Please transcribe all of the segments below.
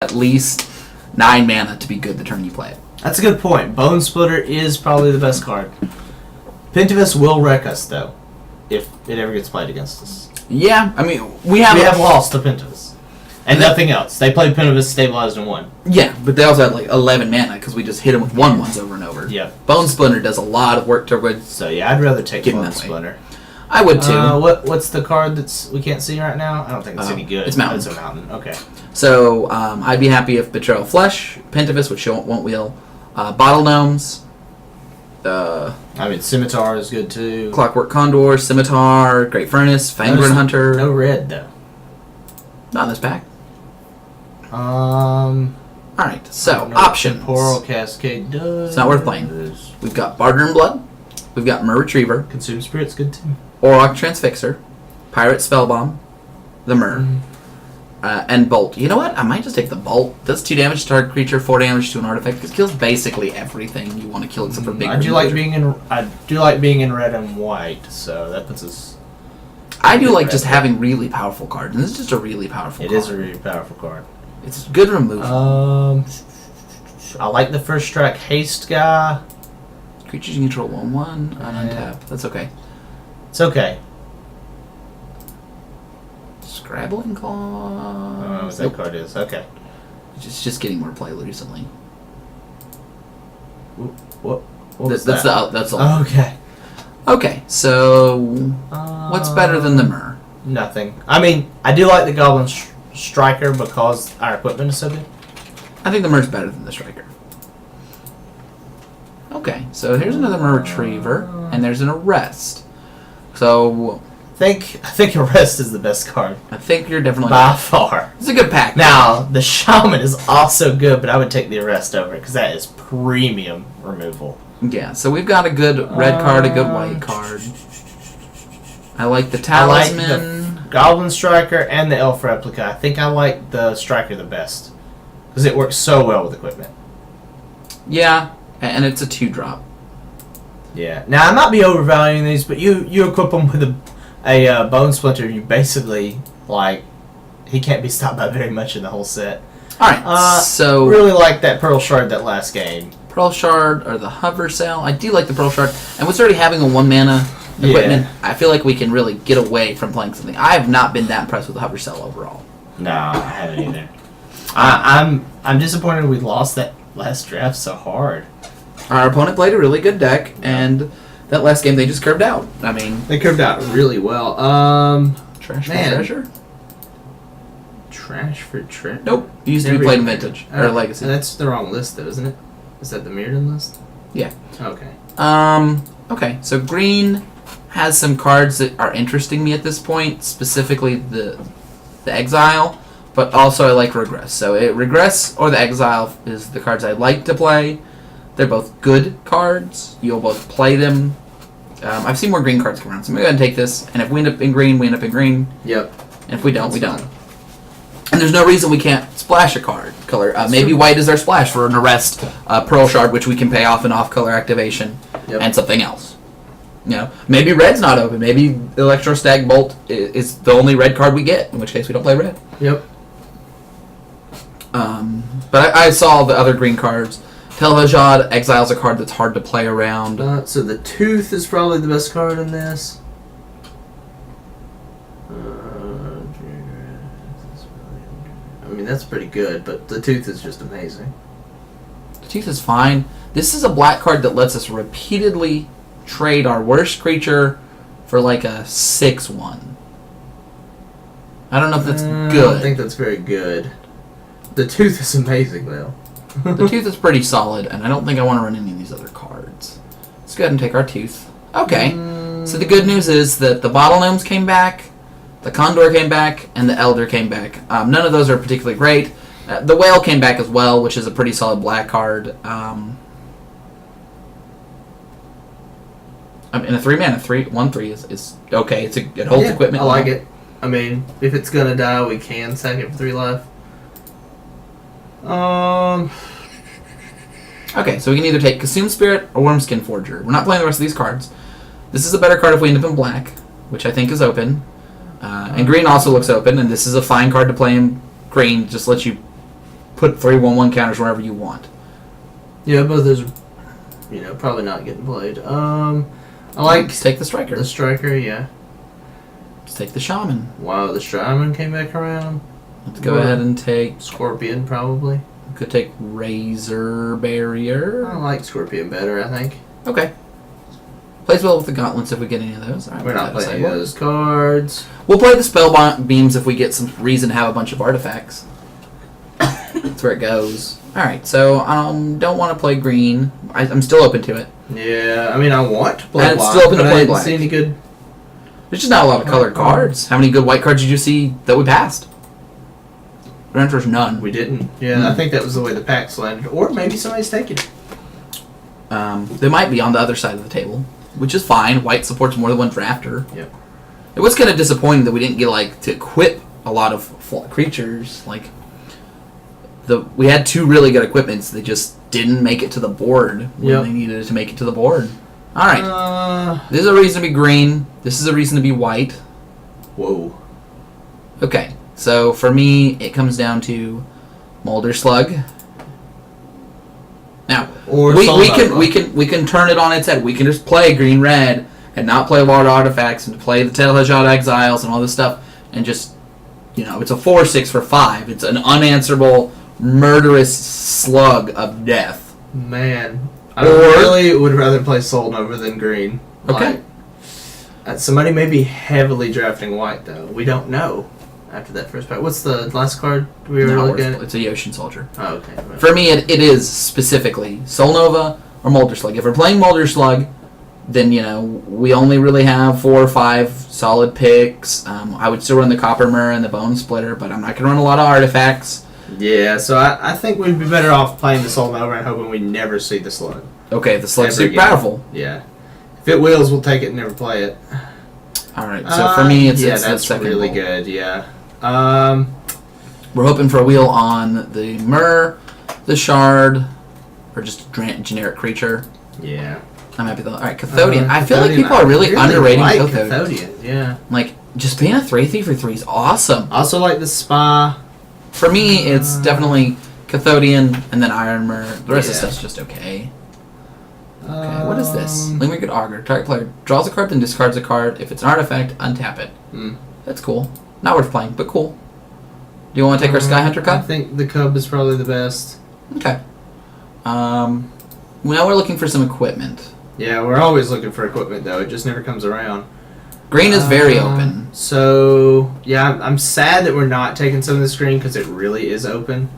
at least 9 mana to be good the turn you play it. That's a good point. Bone Splitter is probably the best card. Pentivus will wreck us, though, if it ever gets played against us. Yeah, I mean, we have lost to Pentivus. And nothing else. They played Pentivus, stabilized, and won. Yeah, but they also had like 11 mana because we just hit them with 1/1s over and over. Yeah. Bone Splinter does a lot of work to... So, yeah, I'd rather take Bone Splinter. I would, too. What's the card that's we can't see right now? I don't think it's any good. It's Mountain. It's a Mountain. Okay. So, I'd be happy if Betrayal of Flesh, Pentivus, which won't wheel, Bottle Gnomes, Scimitar is good too. Clockwork Condor, Scimitar, Great Furnace, Fangren Hunter. No red though. Not in this pack. Alright, so options. Temporal Cascade does. It's not worth playing. We've got Barter and Blood. We've got Mer Retriever. Consume Spirit's good too. Auroch Transfixer. Pirate Spellbomb. The Mer. And Bolt. You know what? I might just take the Bolt. Does 2 damage to target creature, 4 damage to an artifact. It kills basically everything you want to kill except for big. I do like being in red and white, so that puts us. I do like just having really powerful cards, and this is just a really powerful card. It is a really powerful card. It's good removal. I like the first strike haste guy. Creatures you control 1/1 on untap. That's okay. It's okay. Scrabbling Claw. What that card is. Okay. It's just getting more play recently. What was that? That's all. Okay. Okay, so what's better than the Mer? Nothing. I mean, I do like the Goblin Striker because our equipment is so good. I think the Mer's better than the Striker. Okay, so here's another Mer Retriever, and there's an Arrest. So I think Arrest is the best card. I think you're definitely by far. It's a good pack. Now the Shaman is also good, but I would take the Arrest over it because that is premium removal. Yeah, so we've got a good red card, a good white card. I like the Talisman. I like the Goblin Striker and the Elf Replica. I think I like the Striker the best because it works so well with equipment. Yeah, and it's a 2-drop. Yeah. Now I might be overvaluing these, but you equip them with a Bone Splinter, you basically he can't be stopped by very much in the whole set. All right. So really like that Pearl Shard that last game. Pearl Shard or the Hover Cell. I do like the Pearl Shard, and with already having a 1-mana equipment, I feel like we can really get away from playing something. I have not been that impressed with the Hover Cell overall. No, I haven't either. I'm disappointed we lost that last draft so hard. Our opponent played a really good deck, and that last game they just curved out. I mean, they curved out really well. Trash for treasure. Trash for treasure. Nope. It used to be played in Vintage or Legacy. And that's the wrong list, though, isn't it? Is that the Mirrodin list? Yeah. Okay. Okay. So green has some cards that are interesting me at this point, specifically the Exile, but also I like Regress. So Regress or the Exile is the cards I like to play. They're both good cards. You'll both play them. I've seen more green cards come around, so I'm going to go ahead and take this. And if we end up in green, we end up in green. Yep. And if we don't, we don't. And there's no reason we can't splash a card color. Maybe white is our splash for an Arrest, Pearl Shard, which we can pay off and off color activation, and something else. You know, maybe red's not open. Maybe Electrostag Bolt is the only red card we get, in which case we don't play red. Yep. But I saw the other green cards. Tel'Vajad Exile's a card that's hard to play around. So the Tooth is probably the best card in this. I mean, that's pretty good, but the Tooth is just amazing. The Tooth is fine. This is a black card that lets us repeatedly trade our worst creature for like a 6/1. I don't know if that's good. I don't think that's very good. The Tooth is amazing, though. The Tooth is pretty solid, and I don't think I want to run any of these other cards. Let's go ahead and take our Tooth. Okay. So the good news is that the Bottle Gnomes came back, the Condor came back, and the Elder came back. None of those are particularly great. The Whale came back as well, which is a pretty solid black card. I mean, a 3-mana 1/3 is okay. It holds equipment. I like it. I mean, if it's gonna die, we can sack it for 3 life. Okay, so we can either take Consume Spirit or Wormskin Forger. We're not playing the rest of these cards. This is a better card if we end up in black, which I think is open. And green also looks open, and this is a fine card to play in green. Just lets you put 3/1/1 counters wherever you want. Yeah, both those are, probably not getting played. I like Let's take the striker. the striker, yeah. Let's take the shaman. Wow, the shaman came back around. Let's go ahead and take... Scorpion, probably. Could take Razor Barrier. I like Scorpion better, I think. Okay. Plays well with the gauntlets if we get any of those. All right, We're not playing any of those cards. We'll play the spell beams if we get some reason to have a bunch of artifacts. That's where it goes. Alright, so don't want to play green. I'm still open to it. Yeah, I mean, I want to play And it's black, still open to but play I didn't black. see any good... There's just not a lot of colored cards. How many good white cards did you see that we passed? The answer is none. We didn't. Yeah, I think that was the way the packs landed. Or maybe somebody's taking it. They might be on the other side of the table, which is fine. White supports more than one drafter. Yep. It was kind of disappointing that we didn't get to equip a lot of creatures. We had 2 really good equipments. They just didn't make it to the board when they needed it to make it to the board. All right. This is a reason to be green. This is a reason to be white. Whoa. Okay. So for me, it comes down to Molder Slug. Now Or we can turn it on its head. We can just play green red and not play Lord Artifacts and play the Tailhead Exiles and all this stuff and just it's a 4/6 for 5. It's an unanswerable, murderous slug of death. Man, I really would rather play Soul Nova than green. Okay. Somebody may be heavily drafting white though. We don't know. After that first pack, what's the last card we were looking at? It's a Yoshin Soldier. Oh, okay. Right. For me, it is specifically Soul Nova or Molder Slug. If we're playing Molder Slug, then we only really have 4 or 5 solid picks. I would still run the Copper Mirror and the Bone Splitter, but I'm not going to run a lot of artifacts. Yeah, so I think we'd be better off playing the Soul Nova and hoping we never see the Slug. Okay, the Slug's super powerful. Yeah. If it wheels, we'll take it and never play it. Alright, so for me, it's that's second really roll. good, yeah. We're hoping for a wheel on the Myrrh, the Shard, or just a generic creature. Yeah. I'm happy though. Alright, Cathodian. I feel like people are really underrating Cathodian. Cathodian, yeah. Just being a 3/3 for 3 is awesome. Also like the Spa. For me, it's definitely Cathodian and then Iron Myrrh. The rest of the stuff's just okay. Okay, what is this? Limerick Augur. Target player draws a card, then discards a card. If it's an artifact, untap it. That's cool. Not worth playing, but cool. Do you want to take our Sky Hunter I Cub? think the Cub is probably the best. Okay. Now we're looking for some equipment. Yeah, we're always looking for equipment, though. It just never comes around. Green is very open. So, yeah, I'm sad that we're not taking some of this green because it really is open.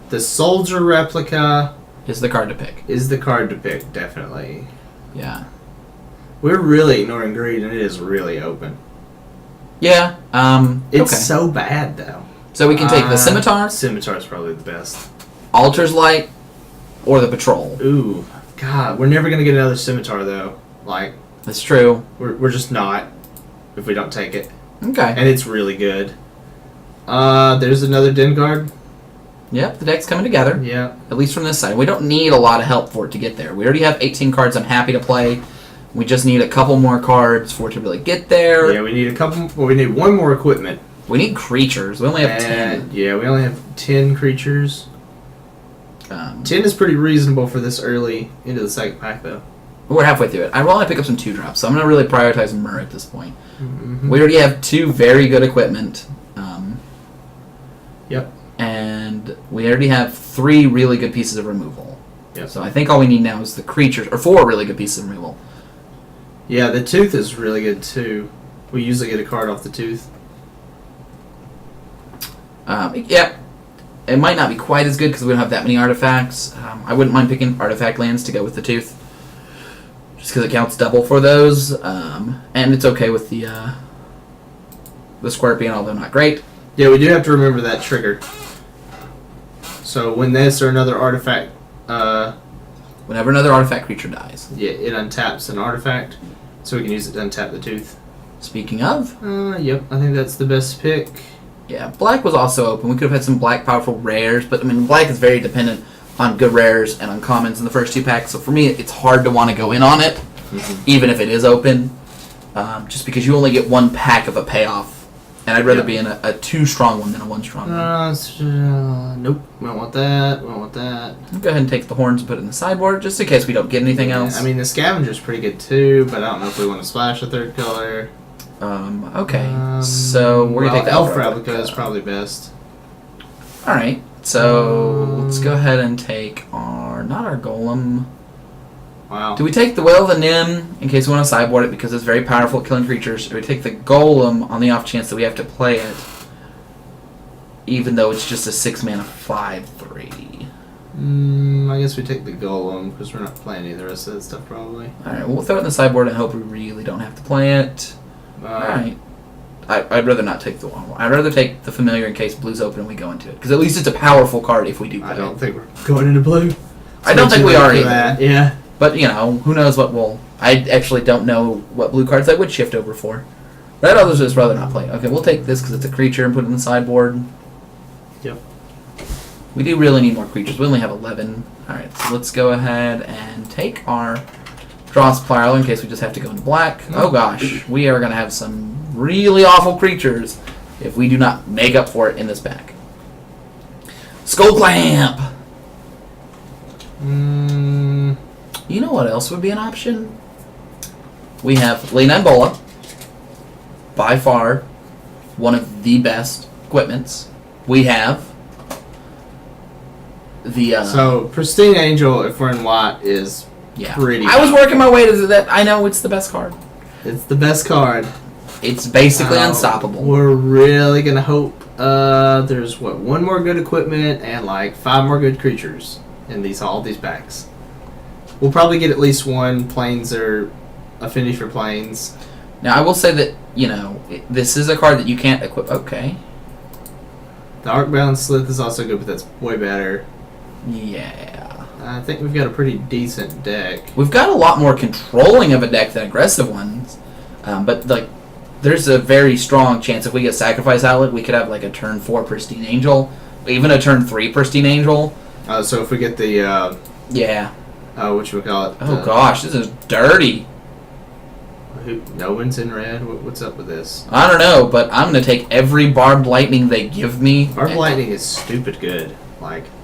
The Soldier Replica Is the card to pick. is the card to pick, definitely. Yeah. We're really ignoring green, and it is really open. Yeah. It's okay. so bad, though. So we can take the Scimitar, Scimitar is probably the best. Altar's Light, or the Patrol. Ooh, God, we're never gonna get another Scimitar though. That's true. We're just not if we don't take it, Okay. and it's really good. There's another Den Guard. Yep, the deck's coming together. Yeah. At least from this side. We don't need a lot of help for it to get there. We already have 18 cards I'm happy to play. We just need a couple more cards for it to really get there. Yeah, we need a couple. Well, we need one more equipment. We need creatures. We only have 10. Yeah, we only have 10 creatures. 10 is pretty reasonable for this early into the second pack, though. We're halfway through it. I want to pick up some 2-drops, so I'm going to really prioritize Myrrh at this point. Mm-hmm. We already have 2 very good equipment. Yep. And we already have 3 really good pieces of removal. Yep. So I think all we need now is the creatures, or 4 really good pieces of removal. Yeah, the Tooth is really good, too. We usually get a card off the Tooth. Yeah. It might not be quite as good because we don't have that many artifacts. I wouldn't mind picking artifact lands to go with the Tooth. Just because it counts double for those. And it's okay with the Scorpion, although not great. Yeah, we do have to remember that trigger. So when this or another artifact... Whenever another artifact creature dies. Yeah, it untaps an artifact. So we can use it to untap the Tooth. Speaking of... Yep, I think that's the best pick. Yeah, black was also open. We could have had some black powerful rares, but I mean, black is very dependent on good rares and uncommons in the first 2 packs. So for me, it's hard to want to go in on it, even if it is open, just because you only get 1 pack of a payoff, And I'd rather be in a 2 strong one than a 1 strong one. Nope. We don't want that. We don't want that. I'll go ahead and take the horns and put it in the sideboard, just in case we don't get anything else. I mean, the scavenger's pretty good too, but I don't know if we want to splash a 3rd color. Okay. So we're going to take the Elf Replica is probably best. Alright. So let's go ahead and take not our golem. Wow. Do we take the Will of the Nim in case we want to sideboard it because it's very powerful at killing creatures? Or do we take the golem on the off chance that we have to play it, even though it's just a 6 mana 5/3? I guess we take the golem because we're not playing any of the rest of that stuff probably. Alright, we'll throw it in the sideboard and hope we really don't have to play it. Alright. I'd rather not take the one. I'd rather take the familiar in case blue's open and we go into it. Because at least it's a powerful card if we do play I don't it. think we're going into blue. I don't think we are either. That. Yeah. But, who knows what we'll... I actually don't know what blue cards I would shift over for. Red others just rather not play. Okay, we'll take this because it's a creature and put it in the sideboard. Yep. We do really need more creatures. We only have 11. Alright, so let's go ahead and take our draw supplier in case we just have to go into black. Oh gosh, we are going to have some really awful creatures if we do not make up for it in this pack. Skull Clamp! You know what else would be an option? We have Lena and Bola. By far, one of the best equipments. We have the... so, Pristine Angel, if we're in white, is pretty I was working my way to that. I know it's the best card. It's the best card. It's basically unstoppable. We're really going to hope there's, one more good equipment and, 5 more good creatures in all these packs. We'll probably get at least one planes or affinity for planes. Now, I will say that, this is a card that you can't equip. Okay. The Arcbound Slith is also good, but that's way better. Yeah. I think we've got a pretty decent deck. We've got a lot more controlling of a deck than aggressive ones. But, there's a very strong chance if we get Sacrifice Outlet, we could have, a turn 4 Pristine Angel. Even a turn 3 Pristine Angel. So if we get the... yeah. Whatchamacallit? Oh, gosh, this is dirty. No one's in red? What's up with this? I don't know, but I'm going to take every Barbed Lightning they give me. Barbed Lightning is stupid good.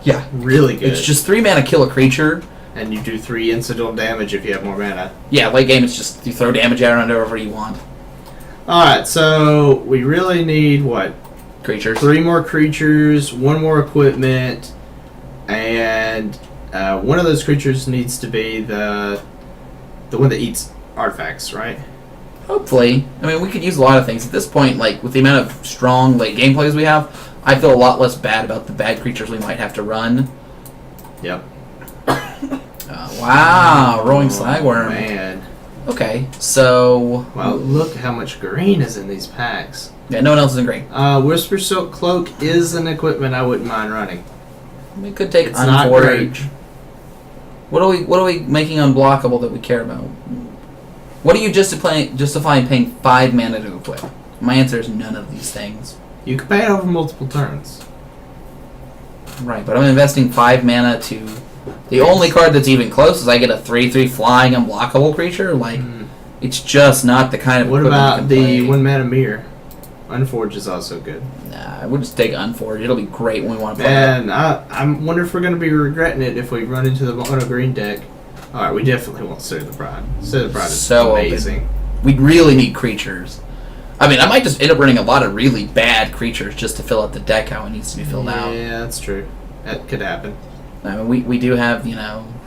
Yeah. Really good. It's just 3 mana kill a creature. And you do 3 incidental damage if you have more mana. Yeah, late game it's just you throw damage around wherever you want. Alright, so we really need, what? Creatures. 3 more creatures, 1 more equipment, and one of those creatures needs to be the one that eats artifacts, right? Hopefully. I mean, we could use a lot of things. At this point, with the amount of strong late game plays we have, I feel a lot less bad about the bad creatures we might have to run. Yep. Wow, Rolling Slagworm. Man. Okay, so... Well, look how much green is in these packs. Yeah, no one else is in green. Whisper Silk Cloak is an equipment I wouldn't mind running. We could take It's not great. Unforge. What are we making unblockable that we care about? What are you justifying paying 5 mana to equip? My answer is none of these things. You can pay it over multiple turns. Right, but I'm investing 5 mana to... The only card that's even close is I get a 3/3 flying unblockable creature. It's just not the kind of... What about the play. 1 mana mirror? Unforge is also good. Nah, we'll just take Unforge. It'll be great when we want to play Man, I wonder if we're going to be regretting it if we run into the mono green deck. Alright, we definitely want State of the Pride. State of the Pride is so amazing. Open. We really need creatures. I mean, I might just end up running a lot of really bad creatures just to fill out the deck how it needs to be filled out. Yeah, that's true. That could happen. I mean, we do have,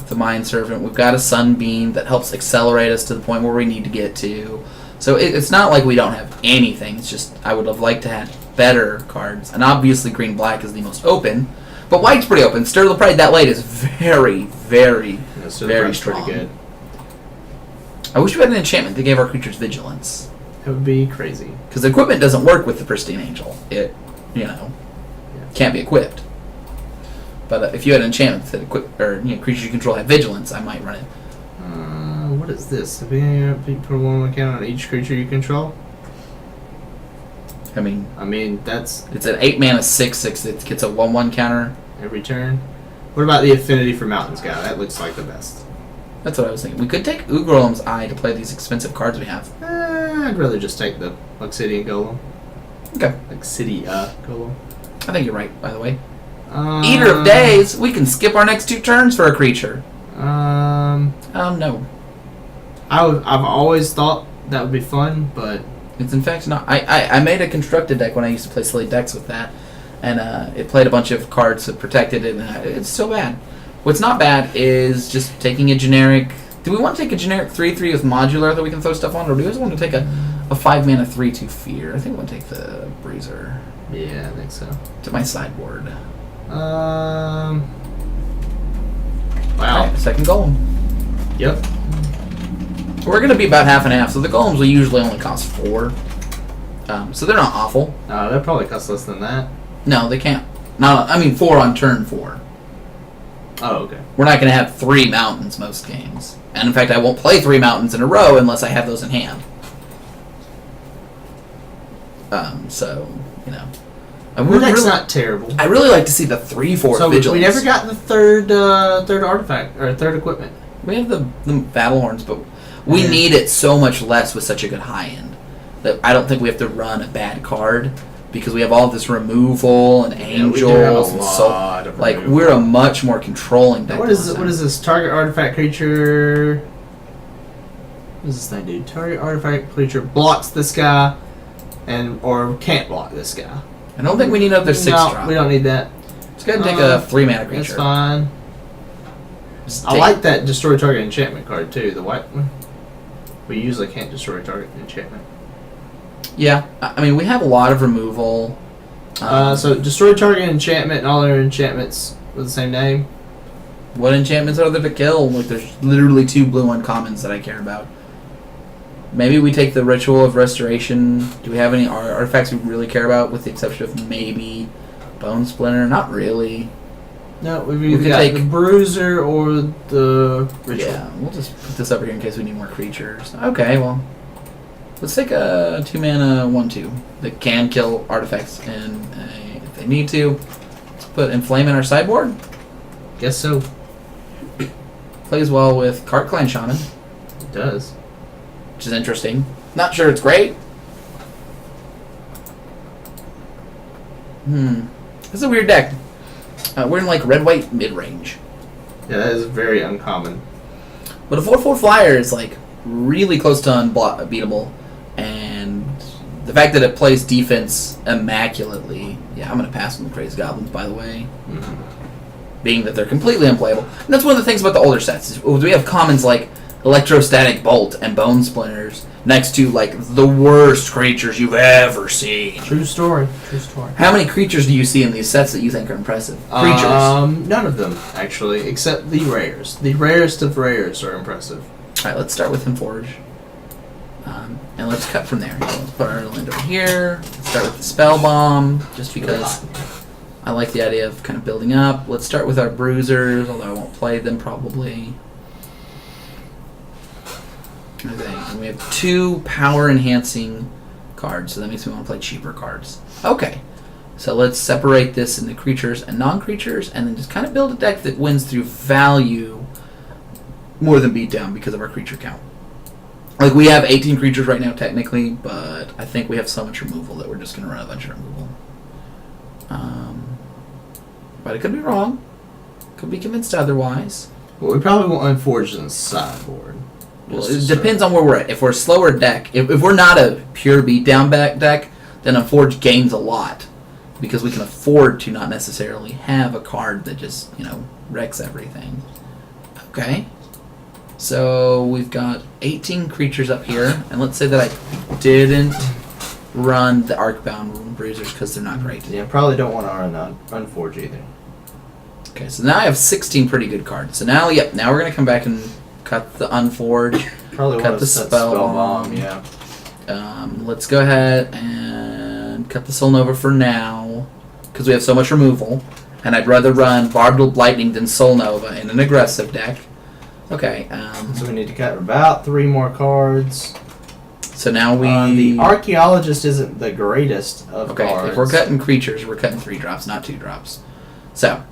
the Mind Servant. We've got a Sunbeam that helps accelerate us to the point where we need to get to. So it's not like we don't have anything. It's just I would have liked to have better cards. And obviously green-black is the most open. But white's pretty open. Stir of the Pride that late is very, very, very strong. Pretty good. I wish we had an enchantment that gave our creatures vigilance. That would be crazy. Because the equipment doesn't work with the Pristine Angel. It, can't be equipped. But if you had an enchantment that creatures you control have vigilance, I might run it. What is this? If you put a 1/1 counter on each creature you control? I mean, that's... It's an 8 mana 6/6 that gets a 1/1 counter. Every turn. What about the affinity for Mountain Scout? That looks like the best. That's what I was thinking. We could take Ugrolem's Eye to play these expensive cards we have. I'd rather just take the Luxidian Golem. Okay. Like city golem. I think you're right, by the way. Eater of Days. We can skip our next 2 turns for a creature. No. I've always thought that would be fun, but It's in fact not. I made a constructed deck when I used to play silly decks with that, and it played a bunch of cards that protected it, and it's still bad. What's not bad is just taking a generic. Do we want to take a generic 3/3 with modular that we can throw stuff on, or do we just want to take a 5-mana 3/2 fear? I think we'll take the Bruiser. yeah, I think so. To my sideboard. Wow. Right, second golem. Yep. We're going to be about half and half, so the golems will usually only cost 4. So they're not awful. That probably costs less than that. No, they can't. No, I mean 4 on turn 4. Oh, okay. We're not going to have 3 mountains most games. And in fact, I won't play 3 mountains in a row unless I have those in hand. So, you know. That's not terrible. I really like to see the 3/4 so vigilance. we never got the third artifact, or third equipment. We have the battle horns, but we need it so much less with such a good high end that I don't think we have to run a bad card because we have all this removal and angels and so like we're a much more controlling deck. What is this? Target artifact creature. What does this thing do? Target artifact creature blocks this guy, or can't block this guy. I don't think we need another 6 drop. We don't need that. Let's go ahead and take a 3-mana creature. That's fine. I like that destroy target enchantment card too. The white one. We usually can't destroy target enchantment. Yeah, I mean we have a lot of removal. So destroy target enchantment and all their enchantments with the same name. What enchantments are there to kill? Like there's literally 2 blue uncommons that I care about. Maybe we take the Ritual of Restoration. Do we have any artifacts we really care about, with the exception of maybe Bone Splinter? Not really. No, we've either got the Bruiser or the Ritual. Yeah, we'll just put this over here in case we need more creatures. Okay, well, let's take a 2-mana 1/2 that can kill artifacts, and if they need to, let's put Inflame in our sideboard. Guess so. Plays well with Cart Clan Shaman. It does. Which is interesting. Not sure it's great. It's a weird deck. We're in like red-white mid-range. Yeah, that is very uncommon. But a 4/4 flyer is like really close to unbeatable, and the fact that it plays defense immaculately. Yeah, I'm gonna pass on the Crazed Goblins, by the way. Being that they're completely unplayable. And that's one of the things about the older sets. Is we have commons like Electrostatic Bolt and Bone Splinters next to like the worst creatures you've ever seen. True story. True story. How many creatures do you see in these sets that you think are impressive? Creatures? None of them, actually, except the rares. The rarest of rares are impressive. Alright, let's start with Inforge. And let's cut from there. So let's put our land over here. Let's start with the Spell Bomb, just because I like the idea of kind of building up. Let's start with our Bruisers, although I won't play them probably. Okay, and we have 2 power-enhancing cards, so that makes me want to play cheaper cards. Okay, so let's separate this into creatures and non-creatures, and then just kind of build a deck that wins through value more than beatdown because of our creature count. Like, we have 18 creatures right now, technically, but I think we have so much removal that we're just going to run a bunch of removal. But I could be wrong. Could be convinced otherwise. Well, we probably won't Unforge in the sideboard. Well, it depends on where we're at. If we're a slower deck, if we're not a pure beatdown deck, then Unforge gains a lot. Because we can afford to not necessarily have a card that just, wrecks everything. Okay. So we've got 18 creatures up here. And let's say that I didn't run the Arcbound Bruisers because they're not great. Yeah, probably don't want to run Unforge either. Okay, so now I have 16 pretty good cards. So now, now we're going to come back and cut the Unforge, probably cut the Spell Bomb, yeah. Let's go ahead and cut the Soul Nova for now, because we have so much removal, and I'd rather run Barbed Lightning than Soul Nova in an aggressive deck. Okay. So we need to cut about 3 more cards. So now the Archaeologist isn't the greatest of cards. Okay, if we're cutting creatures, we're cutting 3 drops, not 2 drops. So,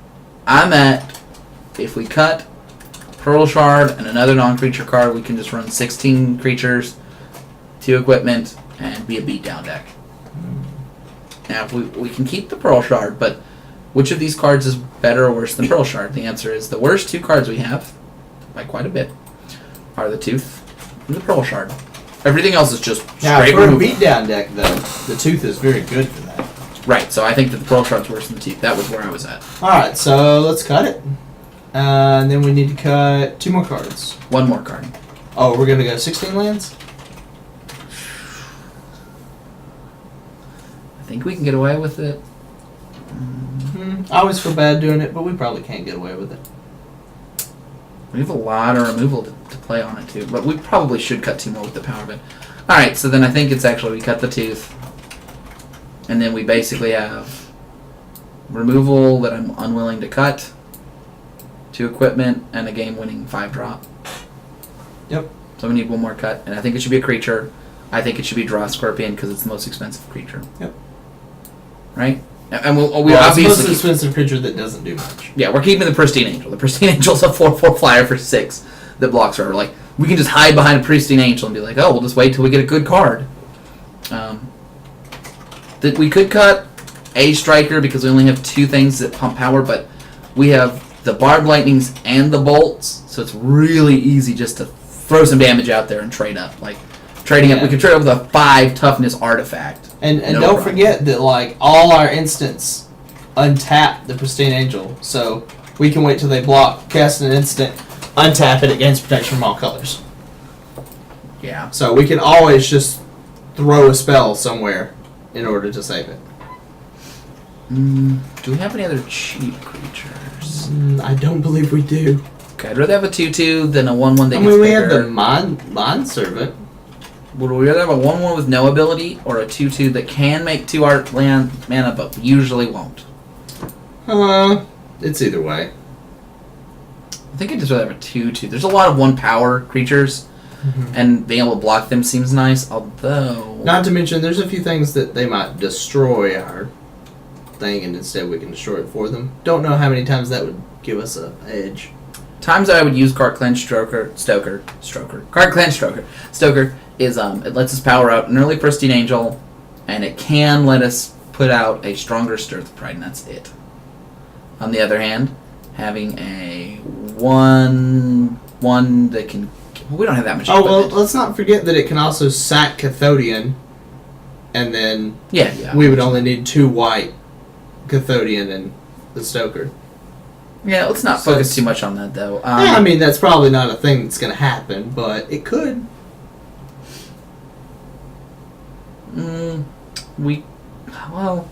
I'm at, if we cut Pearl Shard and another non-creature card, we can just run 16 creatures, 2 equipment, and be a beatdown deck. have, we can keep the Pearl Shard, but which of these cards is better or worse than Pearl Shard? The answer is the worst two cards we have, by quite a bit, are the Tooth and the Pearl Shard. Everything else is just Now, straight for a removal. beatdown deck, though, the Tooth is very good for that. Right, so I think that the Pearl Shard's worse than the Tooth. That was where I was at. Alright, so let's cut it. And then we need to cut 2 more cards. One more card. Oh, we're going to go 16 lands? I think we can get away with it. I always feel bad doing it, but we probably can't get away with it. We have a lot of removal to play on it, too. But we probably should cut 2 more with the power bit. Alright, so then I think it's actually we cut the Tooth. And then we basically have removal that I'm unwilling to cut, 2 equipment, and a game-winning 5-drop. Yep. So we need 1 more cut, and I think it should be a creature. I think it should be Draw Scorpion because it's the most expensive creature. Yep. Right? And we Well, it's the obviously most expensive creature that doesn't do much. yeah, we're keeping the Pristine Angel. The Pristine Angel's a 4/4 flyer for 6 that blocks her. Like, we can just hide behind a Pristine Angel and be like, oh, we'll just wait till we get a good card. That we could cut a Striker because we only have 2 things that pump power, but we have the Barbed Lightnings and the Bolts, so it's really easy just to throw some damage out there and trade up. Like, trading up, we could trade up with a 5 toughness artifact. And No don't problem. forget that, like, all our instants untap the Pristine Angel, so we can wait till they block, cast an instant, untap it, it gains protection from all colors. Yeah. So we can always just throw a spell somewhere in order to save it. Do we have any other cheap creatures? I don't believe we do. Okay, I'd rather have a 2/2 than a 1/1 that I gets mean, we bigger. have the Mind Servant. Would we rather have a 1/1 with no ability or a 2/2 that can make 2 art land mana but usually won't? It's either way. I think I'd just rather have a 2/2. There's a lot of 1 power creatures, and being able to block them seems nice, although... Not to mention, there's a few things that they might destroy our thing, and instead we can destroy it for them. Don't know how many times that would give us a edge. Times I would use Card Cleanse Stoker is it lets us power out an early Pristine Angel, and it can let us put out a stronger Stir of Pride, and that's it. On the other hand, having a 1/1 that can... Well, we don't have that much Oh, well, equipment. let's not forget that it can also sack Cathodian, and then Yeah. we would only need 2 white Cathodian and the Stoker. Yeah, let's not So focus it's- too much on that, though. Yeah, I mean, that's probably not a thing that's going to happen, but it could. Well,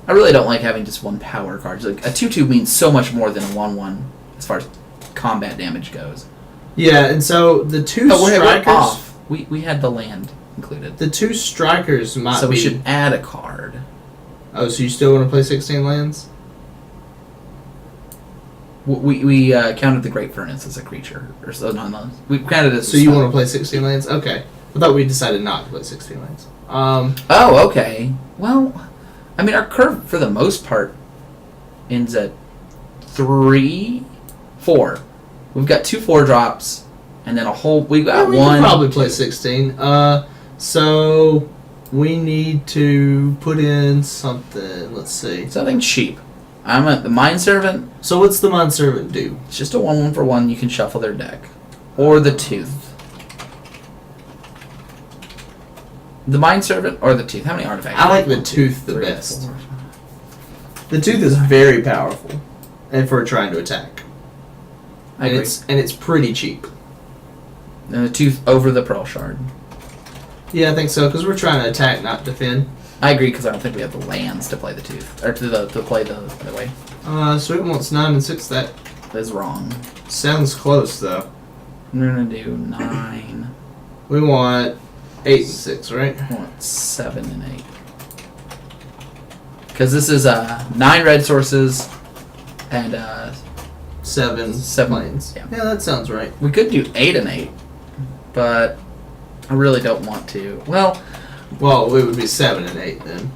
I really don't like having just 1 power card. Like, a 2/2 means so much more than a 1/1 as far as combat damage goes. Yeah, and so the 2 Oh, we're strikers... off. We had the land included. The 2 strikers might So be... we should add a card. Oh, so you still want to play 16 lands? We counted the Great Furnace as a creature. Or so, no. We counted it as So a you spell. want to play 16 lands? Okay. I thought we decided not to play 16 lands. Oh, okay. Well, I mean, our curve, for the most part, ends at 3, 4. We've got 2 4-drops, and then a whole... We've got we one... can probably play 16. So we need to put in something. Let's see. Something cheap. I'm at the Mind Servant. So what's the Mind Servant do? It's just a 1/1 for 1. You can shuffle their deck. Or the Tooth. The Mind Servant or the Tooth? How many artifacts? I like the Tooth the 3, best. 4, 5. The Tooth is very powerful, and for trying to attack. I agree. And it's pretty cheap. And the Tooth over the Pearl Shard. Yeah, I think so, because we're trying to attack, not defend. I agree because I don't think we have the lands to play the Tooth. Or to play the other way. So it wants 9 and 6. That That's wrong. sounds close, though. We're going to do 9. We want 8 and 6, right? I want 7 and 8. Because this is 9 red sources and 7 7 planes. Yeah. Yeah, that sounds right. We could do 8 and 8, but I really don't want to. Well, Well, it would be 7 and 8 then.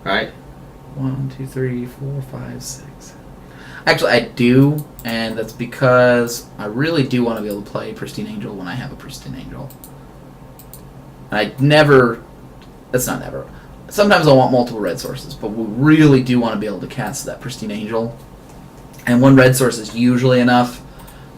Right? 1, 2, 3, 4, 5, 6. Actually, I do, and that's because I really do want to be able to play Pristine Angel when I have a Pristine Angel. I never... That's not never. sometimes I'll want multiple red sources, but we really do want to be able to cast that Pristine Angel. And one red source is usually enough.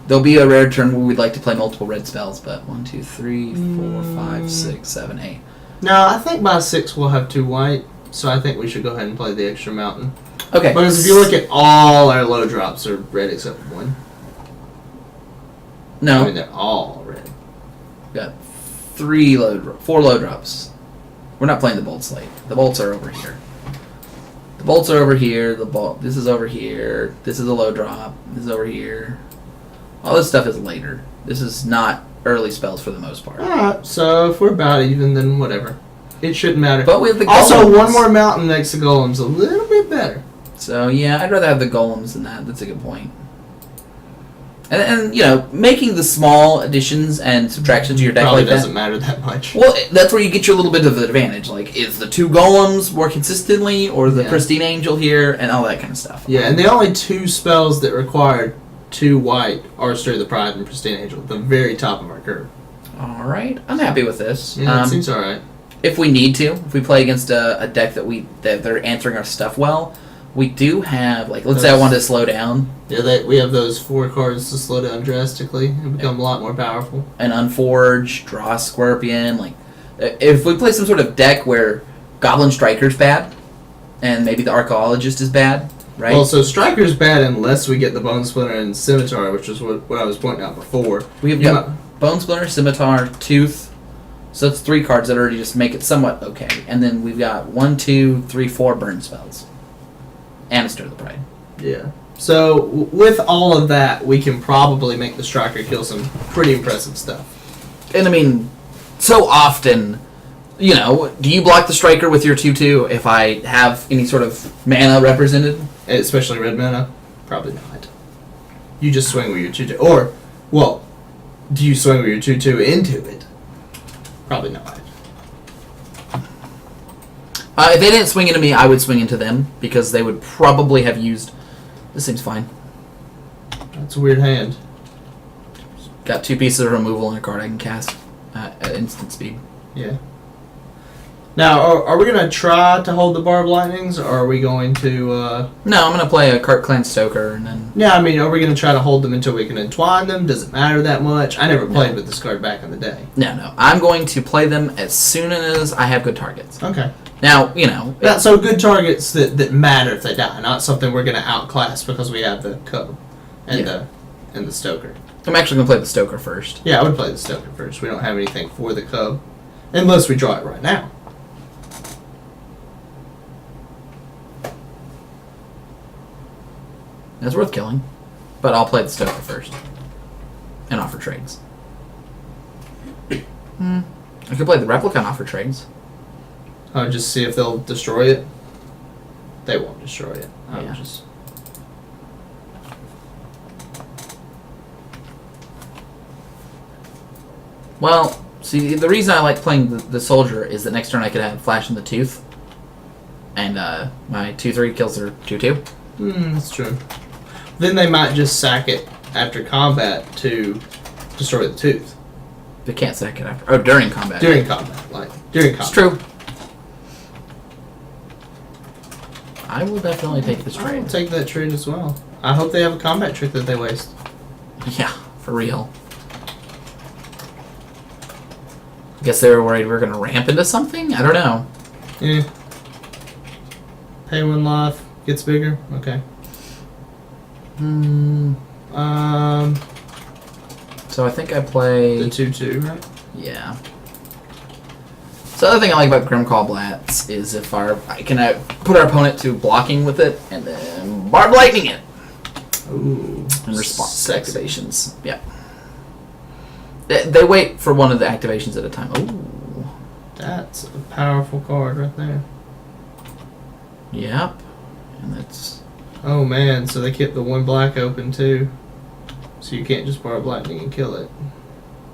There'll be a rare turn where we'd like to play multiple red spells, but 1, 2, 3, 4, 5, 6, 7, 8. No, I think by 6 we'll have 2 white, so I think we should go ahead and play the extra mountain. Okay. Because if you look at all our low drops are red except for 1. No. I mean, they're all red. Got 4 low drops. We're not playing the Bolt Slate. The bolts are over here. The bolts are over here. This is over here. This is a low drop. This is over here. All this stuff is later. This is not early spells for the most part. Alright, so if we're about even, then whatever. It shouldn't matter. But we have the golems. Also, one more mountain makes the golems a little bit better. So yeah, I'd rather have the golems than that. That's a good point. And you know, making the small additions and subtractions to your deck Probably like that doesn't matter that much. Well, that's where you get your little bit of an advantage. Like, is the 2 golems more consistently, or the Pristine Angel here, and all that kind of stuff. Yeah, and the only 2 spells that require 2 white are Stir the Pride and Pristine Angel, at the very top of our curve. All right, I'm happy with this. Yeah, it seems all right. If we need to, if we play against a deck that they're answering our stuff well, we do have, like, let's say I wanted to slow down. Yeah, we have those 4 cards to slow down drastically and become a lot more powerful. An Unforge, draw a Scorpion. Like, if we play some sort of deck where Goblin Striker's bad, and maybe the Archaeologist is bad, right? Well, so Striker's bad unless we get the Bone Splinter and Scimitar, which is what I was pointing out before. We have got Bone Splinter, Scimitar, Tooth. So that's 3 cards that already just make it somewhat okay. And then we've got 1, 2, 3, 4 burn spells. And a Stir the Pride. Yeah. So, with all of that, we can probably make the Striker kill some pretty impressive stuff. And I mean, so often, you know, do you block the Striker with your 2/2 if I have any sort of mana represented? Especially red mana? Probably not. You just swing with your 2/2. Or, well, do you swing with your 2/2 into it? Probably not. If they didn't swing into me, I would swing into them, because they would probably have used... This seems fine. That's a weird hand. Got 2 pieces of removal and a card I can cast at instant speed. Yeah. Now, are we going to try to hold the Barbed Lightnings, or are we going to... No, I'm going to play a Cart Clan Stoker, and then... Yeah, I mean, are we going to try to hold them until we can entwine them? Does it matter that much? I never played with this card back in the day. No. I'm going to play them as soon as I have good targets. Okay. Now, you know... So good targets that matter if they die, not something we're going to outclass because we have the Cub and the Stoker. I'm actually going to play the Stoker first. Yeah, I would play the Stoker first. We don't have anything for the Cub. Unless we draw it right now. That's worth killing. But I'll play the Stoker first. And offer trades. I could play the Replica and offer trades. Oh, just see if they'll destroy it? They won't destroy it. Yeah. Just... Well, see, the reason I like playing the Soldier is that next turn I could have Flash in the Tooth. And my 2/3 kills their 2/2. That's true. Then they might just sack it after combat to destroy the Tooth. They can't sack it after... Oh, during combat. During combat. During combat. It's true. I will definitely take this I trade. will take that trade as well. I hope they have a combat trick that they waste. Yeah, for real. I guess they were worried we were going to ramp into something? I don't know. Yeah. Pay 1 life. Gets bigger. Okay. So I think I play... The 2/2, right? Yeah. So the other thing I like about Grimcall Blats is if I can put our opponent to blocking with it and then Barb Lightning it. Ooh. In response sexy. to activations. Yeah. They wait for one of the activations at a time. Ooh. That's a powerful card right there. Yep. And that's... Oh man, so they kept the 1 black open too. So you can't just Barb Lightning and kill it.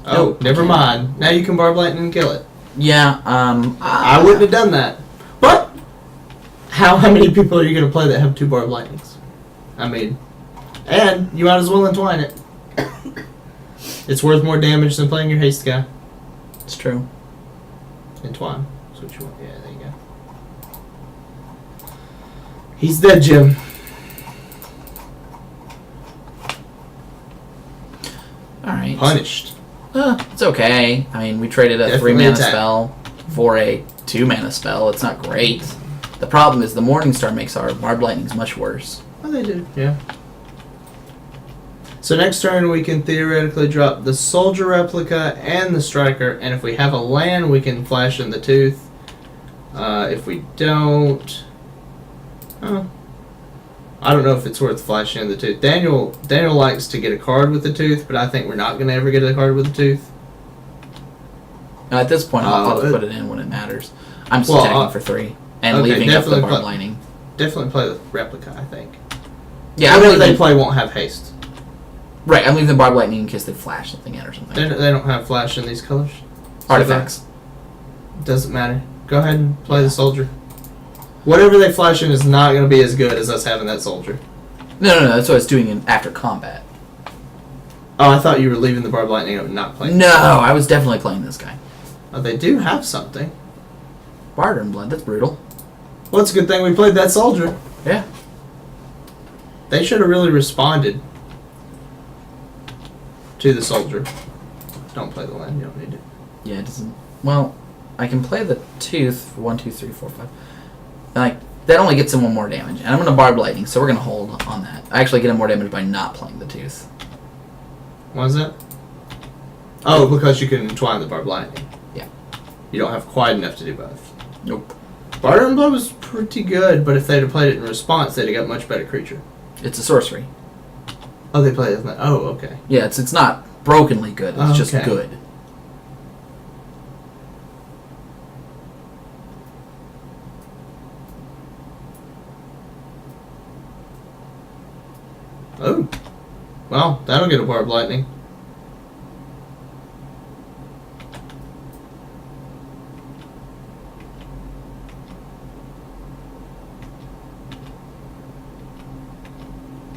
Oh, Nope, never you can't. mind. Now you can Barb Lightning and kill it. Yeah, I wouldn't have done that. But how many people are you going to play that have 2 Barb Lightnings? I mean, and you might as well entwine it. It's worth more damage than playing your haste guy. It's true. Entwine. That's what you want. Yeah, there you go. He's dead, Jim. Alright. Punished. It's okay. I mean, we traded a Definitely 3-mana attack. spell for a 2-mana spell. It's not great. The problem is the Morningstar makes our Barbed Lightnings much worse. Oh, they do, yeah. So next turn we can theoretically drop the Soldier Replica and the Striker, and if we have a land we can flash in the Tooth. If we don't... Oh. I don't know if it's worth flashing in the Tooth. Daniel likes to get a card with the Tooth, but I think we're not going to ever get a card with the Tooth. At this point, I'll just put it in when it matters. I'm just attacking for 3 and okay, leaving up the Barbed Lightning. Definitely play the Replica, I think. Yeah, whatever they play won't have haste. Right, I'm leaving the Barbed Lightning in case they flash something out or something. They don't have flash in these colors. Artifacts. Doesn't matter. Go ahead and play the Soldier. Whatever they flash in is not going to be as good as us having that Soldier. No, that's what I was doing after combat. Oh, I thought you were leaving the Barbed Lightning and not playing. No, I was definitely playing this guy. Oh, they do have something. Barter and Blood, that's brutal. Well, it's a good thing we played that Soldier. Yeah. They should have really responded to the Soldier. Don't play the land, you don't need it. Yeah, it doesn't... Well, I can play the Tooth for 1, 2, 3, 4, 5. Like, that only gets him 1 more damage. And I'm going to Barbed Lightning, so we're going to hold on that. I actually get him more damage by not playing the Tooth. Why is that? Oh, because you can entwine the Barbed Lightning. Yeah. You don't have quite enough to do both. Nope. Barter and Blood was pretty good, but if they'd have played it in response, they'd have got much better creature. It's a sorcery. Oh, they played it as that. Oh, okay. Yeah, it's not brokenly good. It's just good. Oh. Well, that'll get a Barbed Lightning.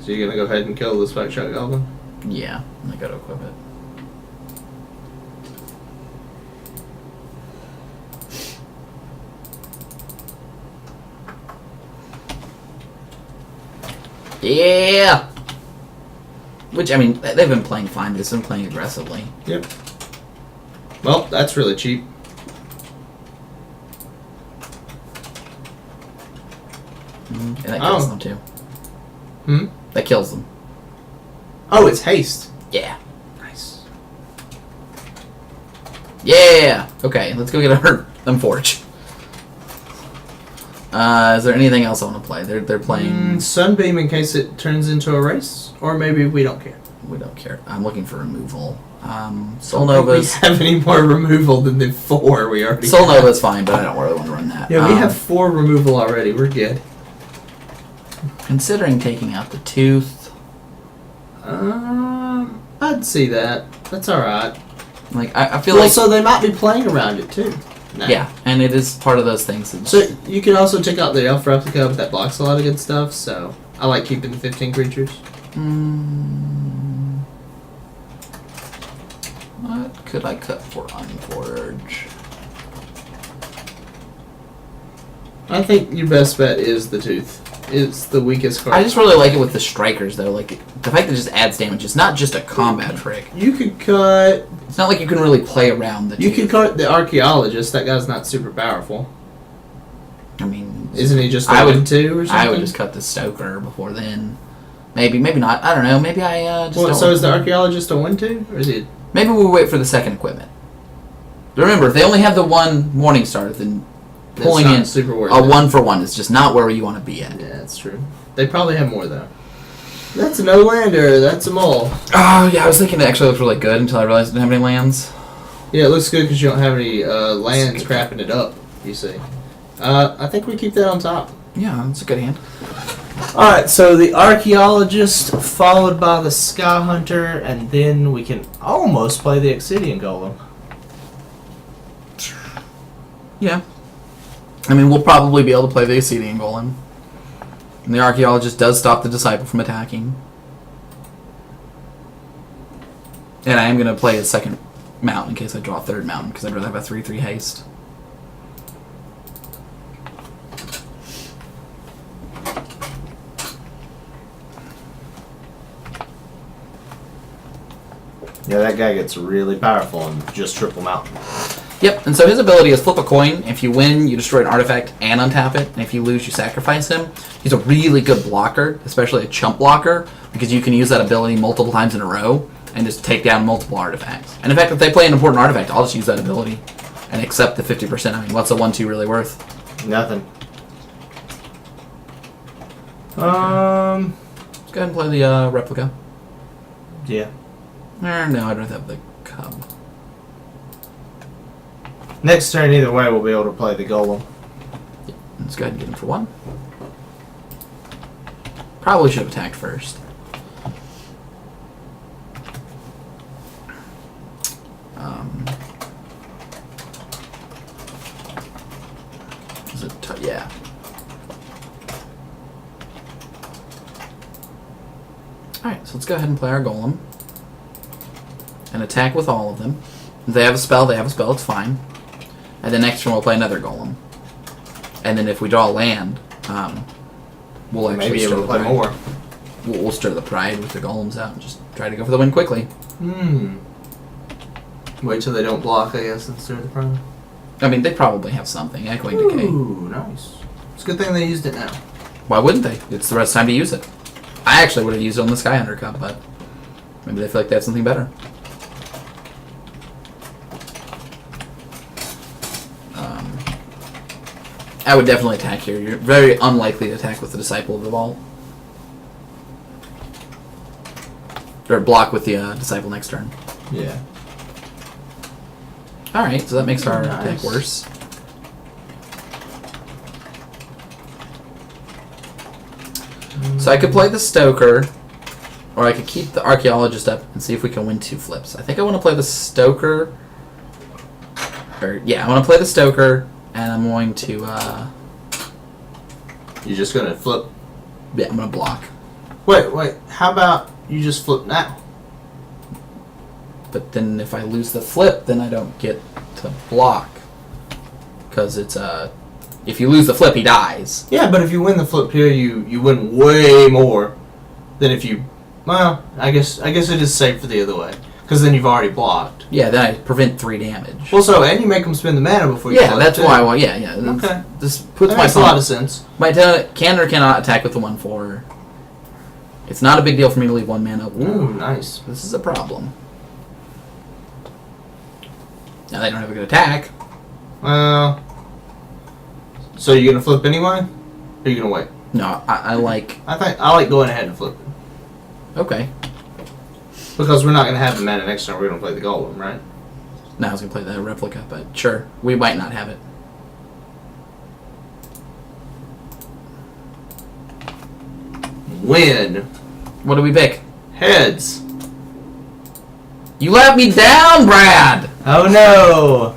So you're going to go ahead and kill the Spike Shot Goblin? Yeah, I gotta equip it. Yeah! Which, I mean, they've been playing fine. They've been playing aggressively. Yep. Well, that's really cheap. And that kills them, too. Hmm? That kills them. Oh, it's haste. Yeah. Nice. Yeah! Okay, let's go get our Unforge. Is there anything else I want to play? They're playing... Sunbeam in case it turns into a race? Or maybe we don't care. We don't care. I'm looking for removal. Soul I don't Nova's... think we have any more removal than the 4 we already Soul have. Nova's fine, but I don't really want to run that. Yeah, we have 4 removal already. We're good. Considering taking out the Tooth... I'd see that. That's alright. Like, I feel like... so they might be playing around it, too. Now. Yeah, and it is part of those things. So you can also take out the Elf Replica, but that blocks a lot of good stuff, so I like keeping the 15 creatures. What could I cut for Unforge? I think your best bet is the Tooth. It's the weakest card. I just really like it with the Strikers, though. Like, the fact that it just adds damage. It's not just a combat trick. You could cut... It's not like you can really play around the You Tooth. can cut the Archaeologist. That guy's not super powerful. I mean... Isn't he just I would 1-2 or something? I would just cut the Stoker before then. Maybe not. I don't know. Maybe I just don't... So is the Archaeologist a 1-2? Or is he... Maybe we'll wait for the second equipment. Remember, if they only have the one Morningstar, then pulling in super worth a it. 1-for-1 is just not where you want to be at. Yeah, that's true. They probably have more, though. That's a no-lander. That's a mole. Oh, yeah, I was thinking it actually looked really good until I realized it didn't have any lands. Yeah, it looks good because you don't have any lands crapping it up, you see. I think we keep that on top. Yeah, that's a good hand. Alright, so the Archaeologist followed by the Sky Hunter, and then we can almost play the Obsidian Golem. Yeah. I mean, we'll probably be able to play the Obsidian Golem. And the Archaeologist does stop the Disciple from attacking. And I am going to play a second Mountain in case I draw a third Mountain, because I'd rather have a 3/3 haste. Yeah, that guy gets really powerful in just triple mountain. Yep, and so his ability is flip a coin. If you win, you destroy an artifact and untap it. And if you lose, you sacrifice him. He's a really good blocker, especially a chump blocker, because you can use that ability multiple times in a row and just take down multiple artifacts. And in fact, if they play an important artifact, I'll just use that ability and accept the 50%. I mean, what's a 1-2 really worth? Nothing. Let's go ahead and play the replica. Yeah. No, I'd rather have the cub. Next turn, either way, we'll be able to play the golem. Yeah, let's go ahead and get him for 1. Probably should have attacked first. Is it yeah. Alright, so let's go ahead and play our golem. And attack with all of them. If they have a spell, it's fine. And then next turn we'll play another golem. And then if we draw a land, we'll actually maybe able to play more. We'll stir the pride with the golems out and just try to go for the win quickly. Wait till they don't block, I guess, and stir the pride. I mean, they probably have something. Echoing Decay. Ooh, nice. It's a good thing they used it now. Why wouldn't they? It's the rest time to use it. I actually would have used it on the Skyhunter Cup, but maybe they feel like they have something better. I would definitely attack here. You're very unlikely to attack with the Disciple of the Vault. Or block with the Disciple next turn. Yeah. Alright, so that makes our attack worse. So I could play the Stoker, or I could keep the Archaeologist up and see if we can win 2 flips. I think I want to play the Stoker. I want to play the Stoker, and I'm going to... You're just going to flip? Yeah, I'm going to block. Wait, how about you just flip now? But then if I lose the flip, then I don't get to block. Because it's if you lose the flip, he dies. Yeah, but if you win the flip here, you win way more than if you... Well, I guess it is safer the other way. Because then you've already blocked. Yeah, then I prevent 3 damage. Well, so, and you make them spend the mana before you flip. Yeah, that's why I want... Yeah. Okay. This puts that my makes a lot of sense. My can or cannot attack with the 1/4. It's not a big deal for me to leave 1 mana. Ooh, nice. This is a problem. Now they don't have a good attack. So you're gonna flip anyway? Or are you gonna wait? No, I like... I like going ahead and flipping. Okay. Because we're not gonna have the mana next turn. We're gonna play the golem, right? No, I was gonna play the replica, but sure, we might not have it. Win. What do we pick? Heads. You let me down, Brad! Oh no!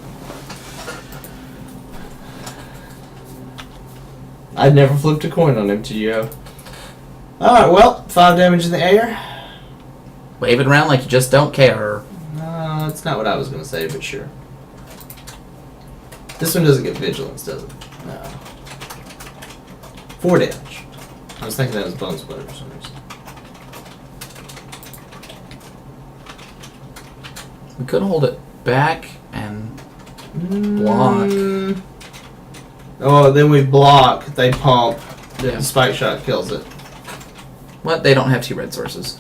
I'd never flipped a coin on MTGO. Alright, well, 5 damage in the air. Wave it around like you just don't care. No, that's not what I was going to say, but sure. This one doesn't get vigilance, does it? No. 4 damage. I was thinking that was Bone Splitter for some reason. We could hold it back and block. Oh, then we block, they pump, Yeah. the Spike Shot kills it. What? They don't have 2 red sources.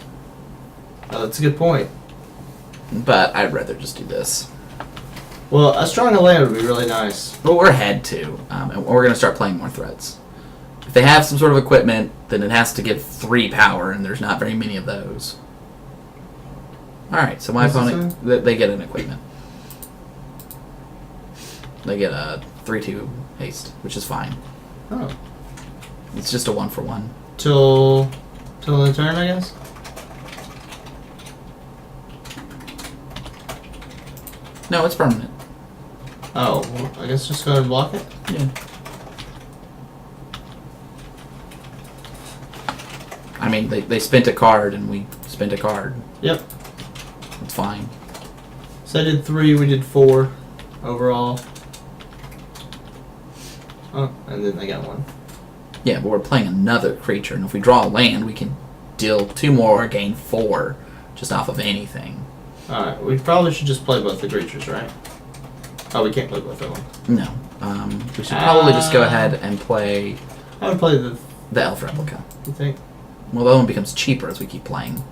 Oh, that's a good point. But I'd rather just do this. Well, a stronger land would be really nice. But we're ahead too, and we're going to start playing more threats. If they have some sort of equipment, then it has to give 3 power, and there's not very many of those. Alright, so my opponent, they get an equipment. They get a 3/2 haste, which is fine. Oh. It's just a 1/1. Till the turn, I guess? No, it's permanent. Oh, well, I guess just go ahead and block it? Yeah. I mean, they spent a card, and we spent a card. Yep. It's fine. So I did 3, we did 4 overall. Oh, and then they got 1. Yeah, but we're playing another creature, and if we draw a land, we can deal 2 more or gain 4 just off of anything. Alright, we probably should just play both the creatures, right? Oh, we can't play both of them. No. We should probably just go ahead and play I would play the elf replica. you think? Well, that one becomes cheaper as we keep playing.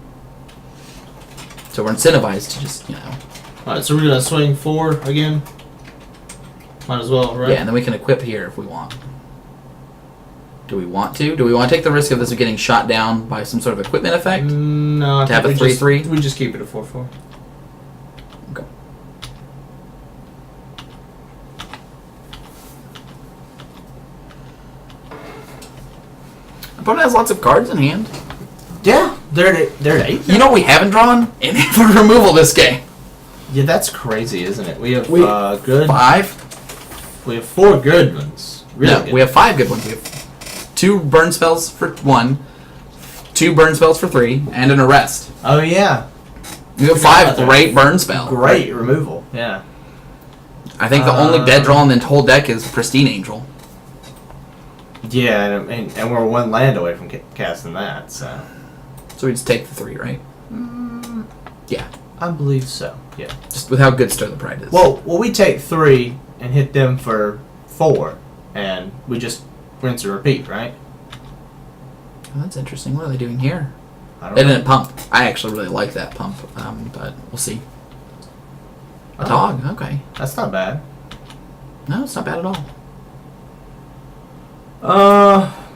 So we're incentivized to just, Alright, so we're gonna swing 4 again. Might as well, right? Yeah, and then we can equip here if we want. Do we want to? Do we want to take the risk of this getting shot down by some sort of equipment effect? No, I To have think a 3/3? we just keep it a 4/4. Okay. Opponent has lots of cards in hand. Yeah, they're at 8. You know what we haven't drawn? Any for removal this game. Yeah, that's crazy, isn't it? We have good. 5? We have 4 good ones. Really No, good. we have 5 good ones. We have 2 burn spells for 1, 2 burn spells for 3, and an arrest. Oh yeah, We have Forgot 5 about that. great burn spells. great removal. Yeah. I think the only dead draw in the whole deck is Pristine Angel. Yeah, and we're 1 land away from casting that, so. So we just take the 3, right? Yeah. I believe so. Yeah. Just with how good Stir the Pride is. Well, we take 3 and hit them for 4, and we just rinse and repeat, right? Oh, that's interesting. What are they doing here? I don't They know. didn't pump. I actually really like that pump, but we'll see. A Oh. dog, okay. That's not bad. No, it's not bad at all.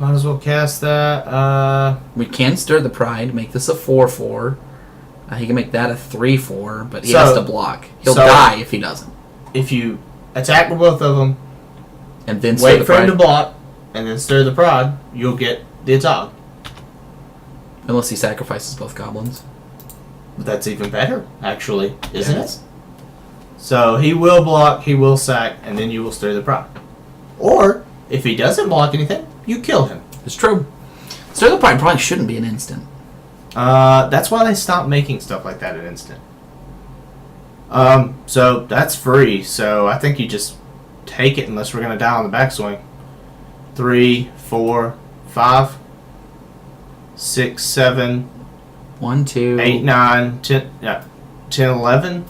Might as well cast that. We can Stir the Pride, make this a 4/4. He can make that a 3/4, but he So- has to block. He'll so- die if he doesn't. If you attack with both of them, And then Stir wait the for him to Pride. block, and then stir the prod, you'll get the attack. Unless he sacrifices both goblins. But that's even better, actually, isn't Yes. it? So he will block, he will sack, and then you will stir the prod. Or, if he doesn't block anything, you kill him. It's true. Stir the Pride probably shouldn't be an instant. That's why they stopped making stuff like that an instant. So that's free, so I think you just take it unless we're going to die on the backswing. 3, 4, 5, 6, 7, 1, 2. 8, 9, 10, yeah, 10, 11.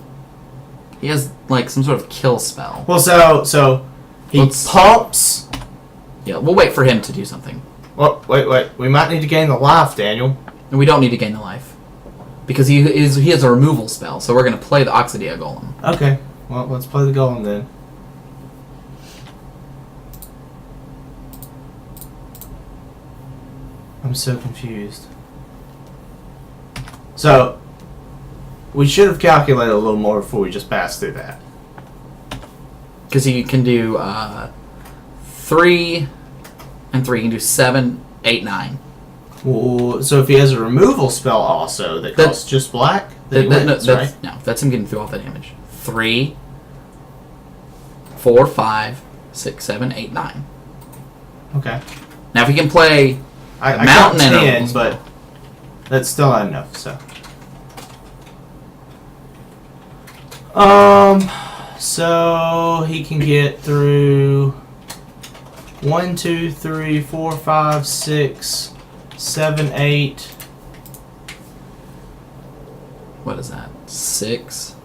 He has like some sort of kill spell. Well, so he Let's- pumps. Yeah, we'll wait for him to do something. Well, wait. We might need to gain the life, Daniel. And we don't need to gain the life. Because he has a removal spell, so we're going to play the Oxidia Golem. Okay. Well, let's play the golem then. I'm so confused. So, we should have calculated a little more before we just passed through that. Because he can do 3 and 3. He can do 7, 8, 9. Well, so if he has a removal spell also that costs just black, then he wins, right? No, that's him getting through all the damage. 3, 4, 5, 6, 7, 8, 9. Okay. Now if he can play I count Mountain and 10, Removal but spell. that's still not enough, so. So he can get through 1, 2, 3, 4, 5, 6, 7, 8. What is that? 6?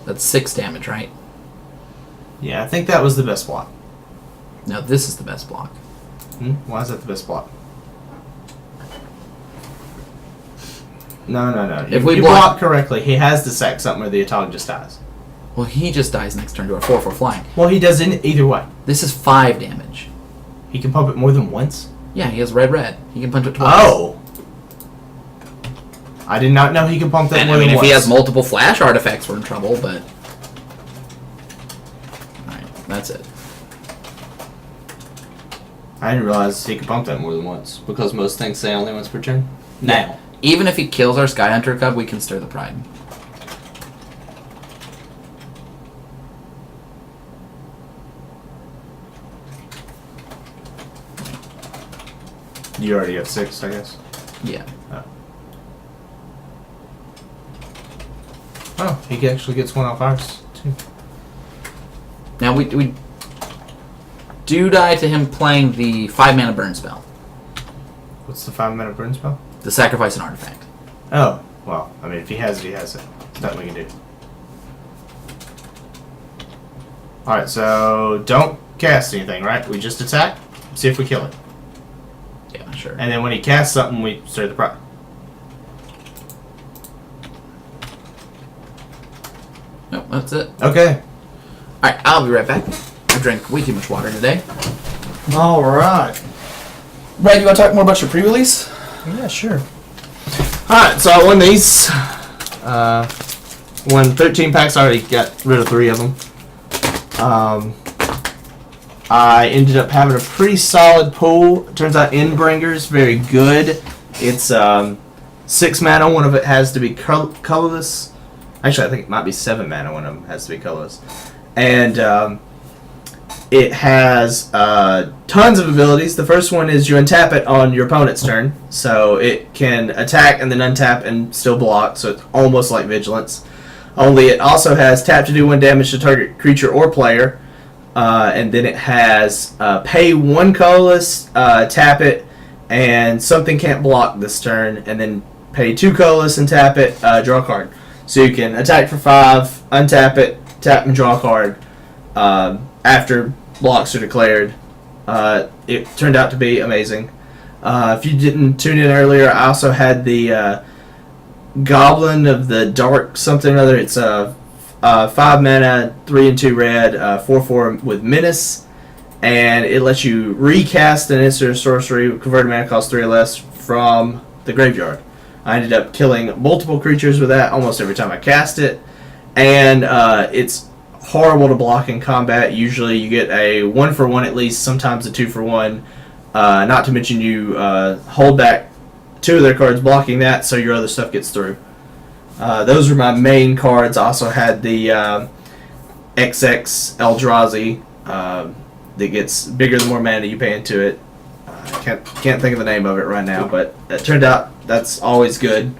That's 6 damage, right? Yeah, I think that was the best block. No, this is the best block. Why is that the best block? No. If we you block- block correctly, he has to sack something or the Atog just dies. Well, he just dies next turn to a 4/4 flying. Well, he does it either way. This is 5 damage. He can pump it more than once. Yeah, he has red. He can punch it twice. Oh! I did not know he could pump that And more I mean, than if once. he has multiple flash artifacts, we're in trouble, but... Alright, that's it. I didn't realize he could pump that more than once, because most things say only once per turn. Now. Even if he kills our Sky Hunter Cub, we can Stir the Pride. You already have 6, I guess. Yeah. Oh, he actually gets 1 off ours, too. Now, we do die to him playing the 5-mana burn spell. What's the 5-minute burn spell? The sacrifice an artifact. Oh, well, I mean, if he has it, he has it. That we can do. Alright, so don't cast anything, right? We just attack, see if we kill it. Yeah, sure. And then when he casts something, we stir the pot. Nope, that's it. Okay. Alright, I'll be right back. I drank way too much water today. Alright. Brad, you want to talk more about your pre-release? Yeah, sure. Alright, so I won these. Won 13 packs. I already got rid of 3 of them. I ended up having a pretty solid pool. Turns out Endbringer's very good. It's 6 mana. One of it has to be colorless. Actually, I think it might be 7 mana. One of them has to be colorless. And it has tons of abilities. The first one is you untap it on your opponent's turn. So it can attack and then untap and still block. So it's almost like Vigilance. Only it also has tap to do 1 damage to target creature or player. And then it has pay 1 colorless, tap it, and something can't block this turn. And then pay 2 colorless and tap it, draw a card. So you can attack for 5, untap it, tap and draw a card. After blocks are declared. It turned out to be amazing. If you didn't tune in earlier, I also had the Goblin of the Dark something or other. It's a 5 mana, 3 and 2 red, 4/4 with Menace, and it lets you recast an instant or sorcery with converted mana cost 3 or less from the graveyard. I ended up killing multiple creatures with that almost every time I cast it, and it's horrible to block in combat. Usually you get a 1-for-1 at least, sometimes a 2-for-1. Not to mention you hold back 2 of their cards blocking that, so your other stuff gets through. Those were my main cards. I also had the XX Eldrazi that gets bigger the more mana you pay into it. Can't think of the name of it right now, but it turned out that's always good,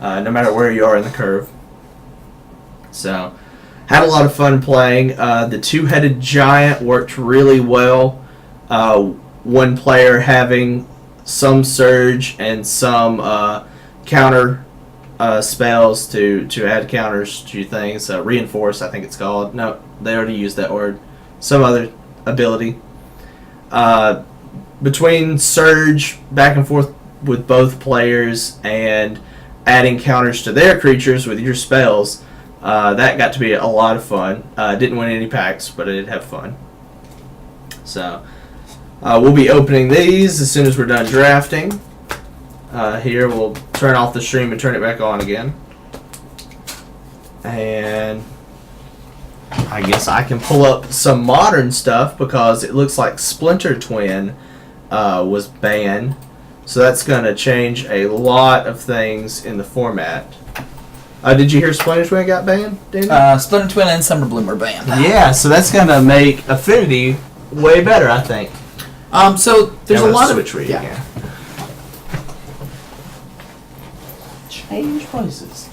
no matter where you are in the curve. So, had a lot of fun playing. The 2-headed giant worked really well. One player having some surge and some counter spells to add counters to things. Reinforce, I think it's called. No, they already used that word. Some other ability. Between surge back and forth with both players and adding counters to their creatures with your spells, that got to be a lot of fun. Didn't win any packs, but I did have fun. So, we'll be opening these as soon as we're done drafting. Here, we'll turn off the stream and turn it back on again. And I guess I can pull up some modern stuff because it looks like Splinter Twin was banned. So that's going to change a lot of things in the format. Did you hear Splinter Twin got banned, Daniel? Splinter Twin and Summer Bloom are banned. Yeah, so that's going to make Affinity way better, I think. So there's a lot of switch reading. Yeah. Change places.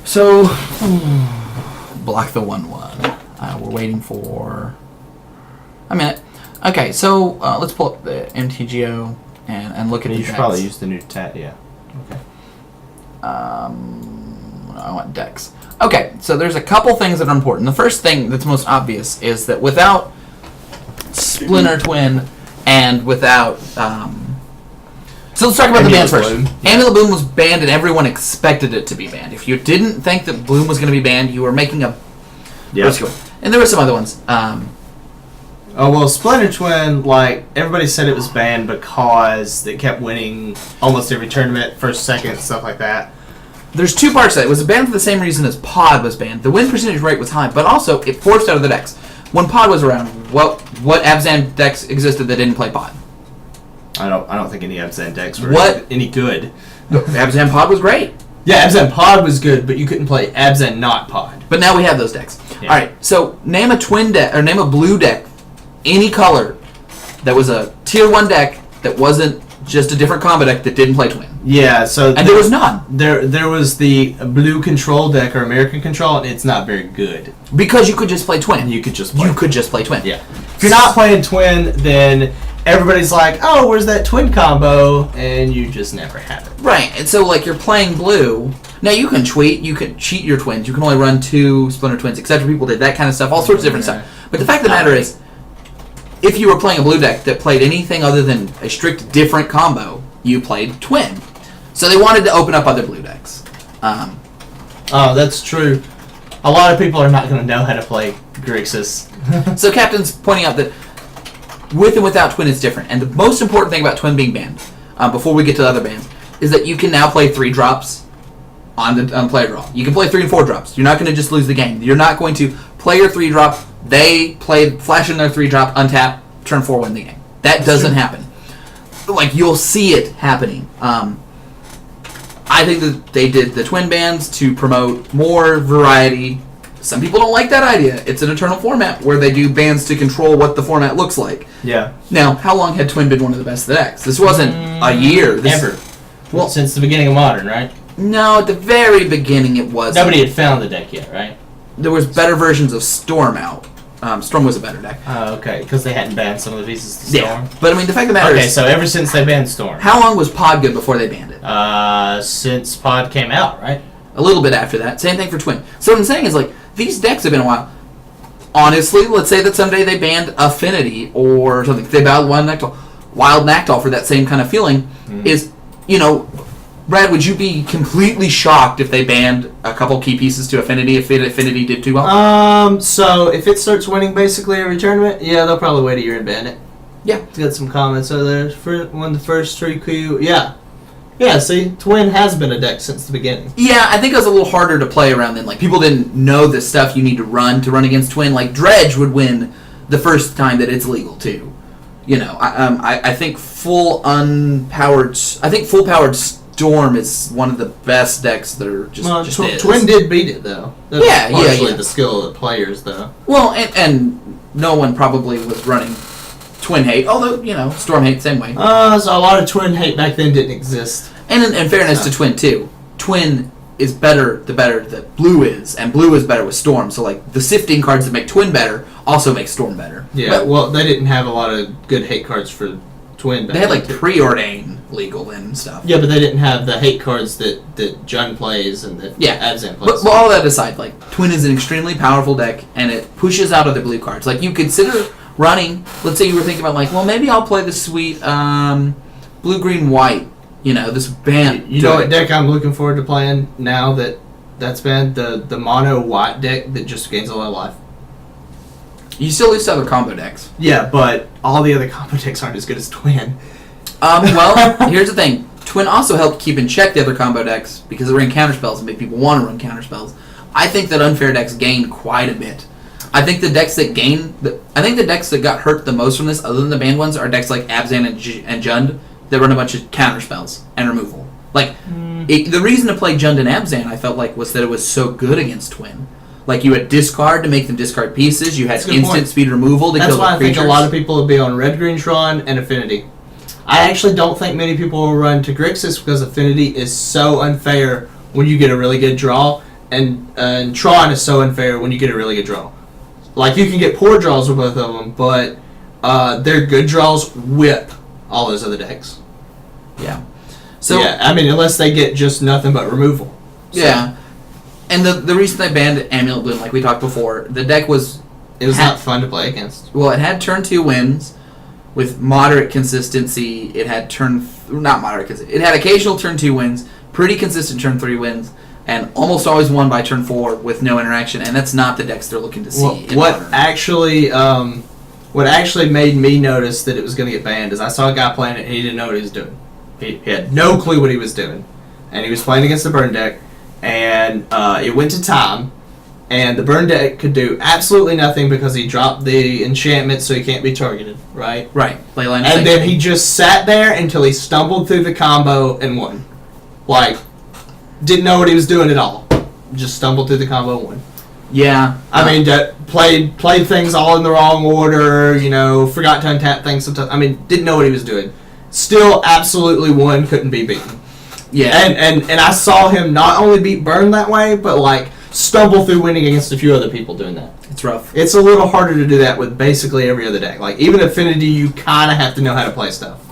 So block the 1/1. We're waiting for a minute. Okay, so let's pull up the MTGO and look at You these should decks. probably use the new yeah. Okay. I want decks. Okay, so there's a couple things that are important. The first thing that's most obvious is that without Splinter Twin and without... so let's talk about the bans first. Yeah. Amulet Bloom was banned and everyone expected it to be banned. If you didn't think that Bloom was going to be banned, you were making a... Yeah. And there were some other ones. Oh, well, Splinter Twin, like, everybody said it was banned because they kept winning almost every tournament, first, second, stuff like that. There's 2 parts to that. It was banned for the same reason as Pod was banned. The win percentage rate was high, but also it forced out of the decks. When Pod was around, what Abzan decks existed that didn't play Pod? I don't think any Abzan decks were any good. Abzan Pod was great. Yeah, Abzan Pod was good, but you couldn't play Abzan not Pod. But now we have those decks. Yeah. All right, so name a twin deck or name a blue deck, any color, that was a tier 1 deck that wasn't just a different combo deck that didn't play twin. Yeah, so and there was none. There was the blue control deck or American control, and it's not very good because you could just play twin. You could just play twin. twin. Yeah. If you're not playing twin, then everybody's like, oh, where's that twin combo? And you just never have it. Right, and so like you're playing blue. Now you can cheat your twins. You can only run 2 Splinter Twins, etc. People did that kind of stuff, all sorts of different stuff. But the fact of the matter is, if you were playing a blue deck that played anything other than a strict different combo, you played twin. So they wanted to open up other blue decks. Oh, that's true. A lot of people are not going to know how to play Grixis. So Captain's pointing out that with and without twin is different. And the most important thing about twin being banned, before we get to the other bans, is that you can now play 3 drops on player draw. You can play 3 and 4 drops. You're not going to just lose the game. You're not going to play your 3 drop, they play, flash in their 3 drop, untap, turn 4, win the game. That doesn't happen. Like, you'll see it happening. I think that they did the twin bans to promote more variety. Some people don't like that idea. It's an eternal format where they do bans to control what the format looks like. Yeah. Now, how long had twin been one of the best decks? This wasn't a year. Ever. Well, since the beginning of Modern, right? No, at the very beginning it was. Nobody had found the deck yet, right? There was better versions of Storm out. Storm was a better deck. Oh, okay, because they hadn't banned some of the pieces to Storm. Yeah, but I mean, the fact of the matter is... Okay, so ever since they banned Storm. How long was Pod good before they banned it? Since Pod came out, right? A little bit after that. Same thing for Twin. So what I'm saying is, like, these decks have been a while. Honestly, let's say that someday they banned Affinity or something. If they banned Wild Nactal for that same kind of feeling, is, you know... Brad, would you be completely shocked if they banned a couple key pieces to Affinity if Affinity did too well? So if it starts winning basically every tournament, yeah, they'll probably wait a year and ban it. Yeah. Got some comments over there. For one of the first 3 Q. Yeah. Yeah, see, Twin has been a deck since the beginning. Yeah, I think it was a little harder to play around then. Like, people didn't know the stuff you need to run against Twin. Like, Dredge would win the first time that it's legal, too. You know, I think full powered Storm is one of the best decks that are just is. Twin did beat it, though. That's yeah. the skill of the players, though. Well, and no one probably was running Twin Hate, although, you know, Storm Hate, same way. So a lot of Twin Hate back then didn't exist. And in fairness to Twin, too, Twin is better the better that Blue is, and Blue is better with Storm, so, like, the sifting cards that make Twin better also make Storm better. Yeah, but, well, they didn't have a lot of good hate cards for Twin back They had, like, then, Preordain legal and stuff. Yeah, but they didn't have the hate cards that Jun plays and that Abzan plays. But all that aside, like, Twin is an extremely powerful deck, and it pushes out other blue cards. Like, you consider running, let's say you were thinking about, like, well, maybe I'll play the sweet blue-green-white, you know, this band. You know what deck I'm looking forward to playing now that's been the mono white deck that just gains a lot of life. You still lose to other combo decks. Yeah, but all the other combo decks aren't as good as Twin. Well, here's the thing. Twin also helped keep in check the other combo decks because it ran counterspells and made people want to run counterspells. I think that unfair decks gained quite a bit. I think the decks that got hurt the most from this, other than the banned ones, are decks like Abzan and Jund that run a bunch of counterspells and removal. Like, the reason to play Jund and Abzan, I felt like, was that it was so good against Twin. Like, you had discard to make them discard pieces. You had instant speed removal to kill the creatures. That's why I think a lot of people would be on Red Green Tron and Affinity. I actually don't think many people will run to Grixis because Affinity is so unfair when you get a really good draw, and Tron is so unfair when you get a really good draw. Like, you can get poor draws with both of them, but their good draws whip all those other decks. Yeah. So yeah, I mean, unless they get just nothing but removal. So. Yeah. And the reason they banned Amulet Bloom, like we talked before, the deck was... It was not fun to play against. Well, it had turn 2 wins with moderate consistency. It had not moderate consistency. It had occasional turn 2 wins, pretty consistent turn 3 wins, and almost always won by turn 4 with no interaction, and that's not the decks they're looking to see. What actually made me notice that it was going to get banned is I saw a guy playing it and he didn't know what he was doing. He had no clue what he was doing. And he was playing against the burn deck, and it went to time, and the burn deck could do absolutely nothing because he dropped the enchantment so he can't be targeted, right? Right. And then he just sat there until he stumbled through the combo and won. Like, didn't know what he was doing at all. Just stumbled through the combo and won. Yeah. I mean, played things all in the wrong order, you know, forgot to untap things sometimes. I mean, didn't know what he was doing. Still absolutely won, couldn't be beaten. Yeah. And I saw him not only beat Burn that way, but, like, stumble through winning against a few other people doing that. It's rough. It's a little harder to do that with basically every other deck. Like, even Affinity, you kind of have to know how to play stuff.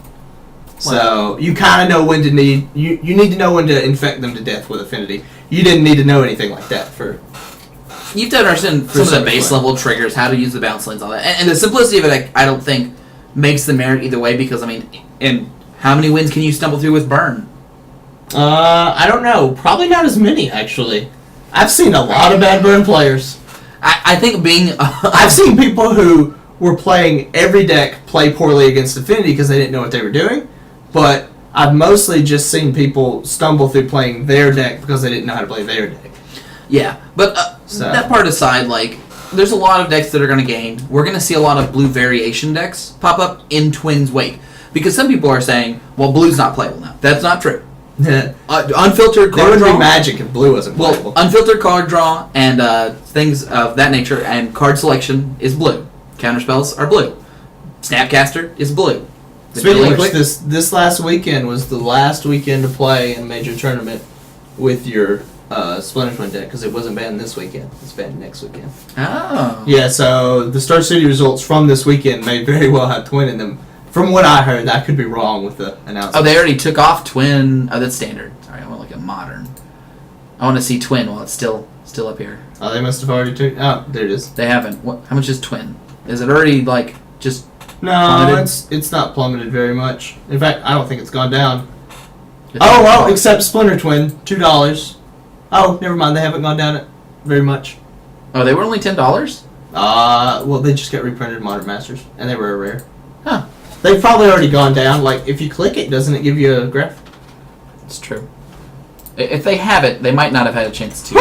So, you kind of know when to need... You need to know when to infect them to death with Affinity. You didn't need to know anything like that for... You have to understand some of the base level triggers, how to use the bounce lanes, all that. And the simplicity of it, I don't think, makes the merit either way, because, I mean, and how many wins can you stumble through with Burn? I don't know. Probably not as many, actually. I've seen a lot of bad Burn players. I think being... I've seen people who were playing every deck play poorly against Affinity because they didn't know what they were doing, but I've mostly just seen people stumble through playing their deck because they didn't know how to play their deck. Yeah, but that part aside, like, there's a lot of decks that are going to gain. We're going to see a lot of blue variation decks pop up in Twin's wake. Because some people are saying, well, blue's not playable now. That's not true. Unfiltered card There would draw. be magic if blue wasn't playable. Well, unfiltered card draw and things of that nature and card selection is blue. Counterspells are blue. Snapcaster is blue. Speaking of which, this last weekend was the last weekend to play in a major tournament with your Splinter Twin deck, because it wasn't banned this weekend. It's banned next weekend. Oh. Yeah, so the Star City results from this weekend may very well have Twin in them. From what I heard, I could be wrong with the announcement. Oh, they already took off Twin. Oh, that's standard. Sorry, I want like a modern. I want to see Twin while it's still up here. Oh, they must have already took... Oh, there it is. They haven't. What? How much is Twin? Is it already like just... No, plummeted? it's not plummeted very much. In fact, I don't think it's gone down. It's Oh, well, except Splinter Twin, $2. Oh, never mind, they haven't gone down it very much. Oh, they were only $10? Well, they just got reprinted in Modern Masters, and they were a rare. Huh. They've probably already gone down. Like, if you click it, doesn't it give you a graph? It's true. If they have it, they might not have had a chance to.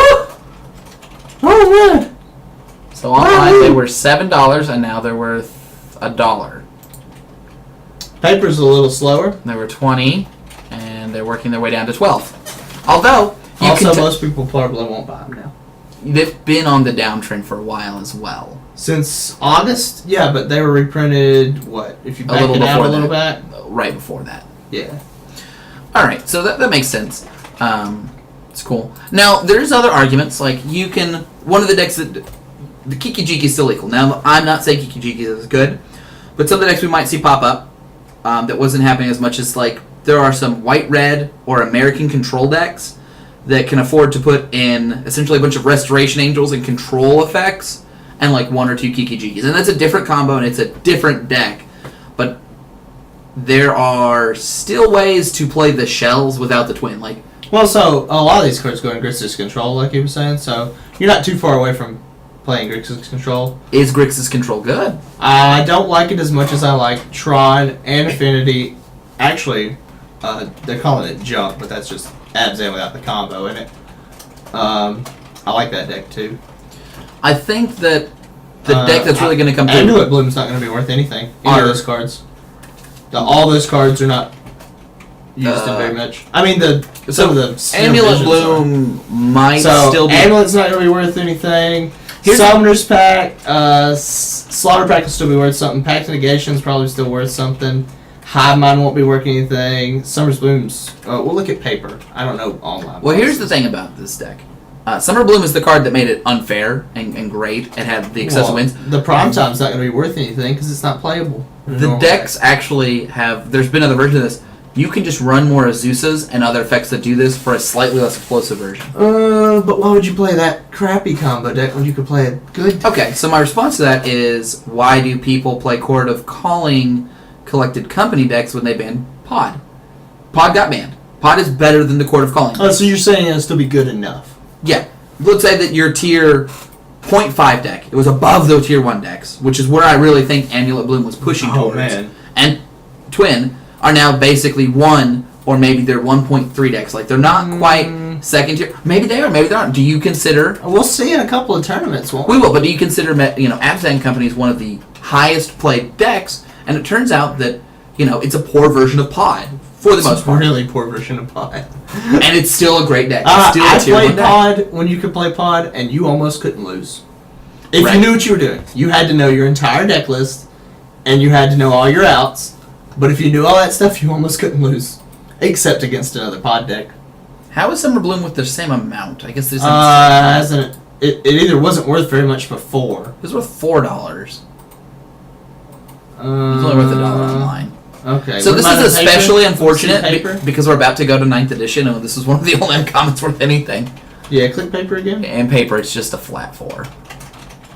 Oh, man! So online, they were $7, and now they're worth $1. Paper's a little slower. They were 20, and they're working their way down to 12. Although you Also, can most people probably won't buy them now. they've been on the downtrend for a while as well. Since August? Yeah, but they were reprinted, what? If you back little it out a before little that. back? Right before that. Yeah. All right, so that makes sense. It's cool. Now, there's other arguments. Like, you can... One of the decks that... The Kiki-Jiki is still equal. Now, I'm not saying Kiki-Jiki is good, but some of the decks we might see pop up that wasn't happening as much as, like, there are some white-red or American control decks that can afford to put in essentially a bunch of Restoration Angels and control effects and, like, one or two Kiki-Jikis. And that's a different combo, and it's a different deck. But there are still ways to play the shells without the twin. Like, Well, so a lot of these cards go in Grixis Control, like you were saying, so you're not too far away from playing Grixis Control. is Grixis Control good? I don't like it as much as I like Tron and Affinity. Actually, they're calling it Junk, but that's just Abzan without the combo in it. I like that deck too. I think that the deck that's really going to come through... Amulet Bloom's not going to be worth anything. Any of those cards. All those cards are not used in very much. I mean, some of the Amulet Bloom might still be... Amulet's not going to be worth anything. Summoner's Pact, Slaughter Pact will still be worth something. Pact Negation's probably still worth something. Hive Mind won't be worth anything. Summer's Bloom's... we'll look at paper. I don't know online. Well, here's the thing about this deck. Summer Bloom is the card that made it unfair and great and had the excessive wins. The Primetime's not going to be worth anything because it's not playable. The decks actually have... There's been other versions of this. You can just run more Azusas and other effects that do this for a slightly less explosive version. But why would you play that crappy combo deck when you could play a good deck? Okay, so my response to that is, why do people play Court of Calling Collected Company decks when they ban Pod? Pod got banned. Pod is better than the Court of Calling. Oh, so you're saying it'll still be good enough? Yeah. Let's say that your tier 0.5 deck, it was above those tier 1 decks, which is where I really think Amulet Bloom was pushing towards. Man. And Twin are now basically 1, or maybe they're 1.3 decks. Like, they're not quite second tier. Maybe they are, maybe they aren't. Do you consider... We'll see in a couple of tournaments, won't we? We will, but do you consider, Abzan Company is one of the highest played decks, and it turns out that, it's a poor version of Pod, for the most part. Really poor version of Pod. And it's still a great deck. It's still a I tier 1 played deck. Pod when you could play Pod, and you almost couldn't lose. If Right. you knew what you were doing. You had to know your entire deck list, and you had to know all your outs. But if you knew all that stuff, you almost couldn't lose. Except against another Pod deck. How is Summer Bloom with the same amount? I guess there's... It either wasn't worth very much before. It was worth $4. It's only worth $1 online. Okay. So this is especially unfortunate paper? because we're about to go to 9th edition, and this is one of the only uncommons worth anything. Yeah, click paper again. And paper, it's just a flat 4.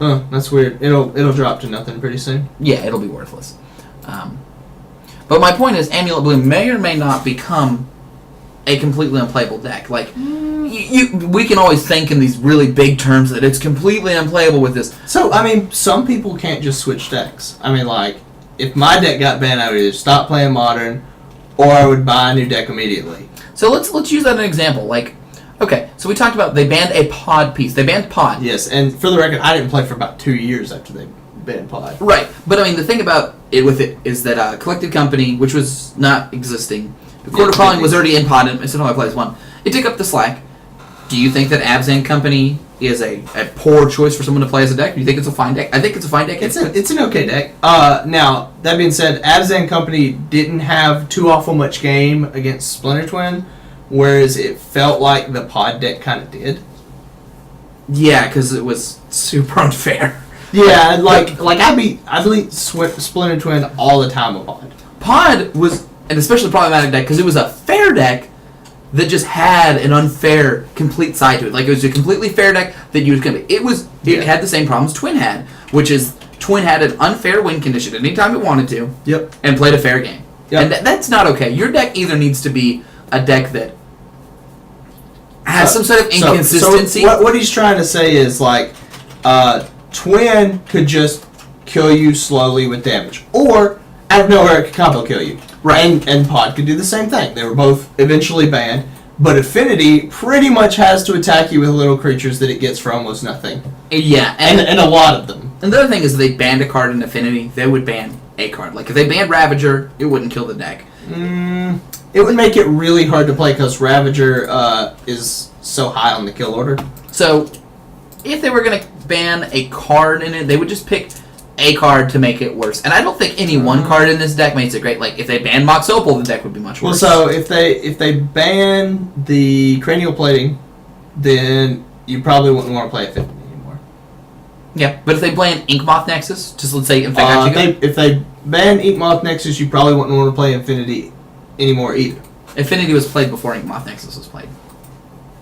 Oh, that's weird. It'll drop to nothing pretty soon. Yeah, it'll be worthless. But my point is, Amulet Bloom may or may not become a completely unplayable deck. Like, we can always think in these really big terms that it's completely unplayable with this. So, I mean, some people can't just switch decks. I mean, like, if my deck got banned, I would either stop playing Modern, or I would buy a new deck immediately. So let's use that as an example. Like, okay, so we talked about they banned a pod piece. They banned pod. Yes, and for the record, I didn't play for about 2 years after they banned pod. Right, but I mean, the thing about it with it is that Collected Company, which was not existing, the Court of Calling was already in pod, and Instant Only Plays 1. It took up the slack. Do you think that Abzan Company is a poor choice for someone to play as a deck? Do you think it's a fine deck? I think it's a fine deck. It's an okay deck. Now, that being said, Abzan Company didn't have too awful much game against Splinter Twin, whereas it felt like the pod deck kind of did. Yeah, because it was super unfair. Yeah, like I beat Splinter Twin all the time with pod. Pod was an especially problematic deck because it was a fair deck that just had an unfair complete side to it. Like, it was a completely fair deck that you was gonna. It had the same problems Twin had, which is Twin had an unfair win condition anytime it wanted to. Yep. And played a fair game. Yep. And that's not okay. Your deck either needs to be a deck that has some sort of inconsistency. So what he's trying to say is, like, Twin could just kill you slowly with damage, or out of nowhere it could combo kill you. Right. And Pod could do the same thing. They were both eventually banned, but Affinity pretty much has to attack you with little creatures that it gets for almost nothing. Yeah. And a lot of them. And the other thing is, if they banned a card in Affinity, they would ban a card. Like, if they banned Ravager, it wouldn't kill the deck. It would make it really hard to play because Ravager is so high on the kill order. So, if they were going to ban a card in it, they would just pick a card to make it worse. And I don't think any one card in this deck makes it great. Like, if they banned Mox Opal, the deck would be much worse. Well, so if they ban the Cranial Plating, then you probably wouldn't want to play Affinity anymore. Yeah, but if they ban Inkmoth Nexus, just let's say Infect if they ban Inkmoth Nexus, you probably wouldn't want to play Infinity anymore either. Infinity was played before Inkmoth Nexus was played.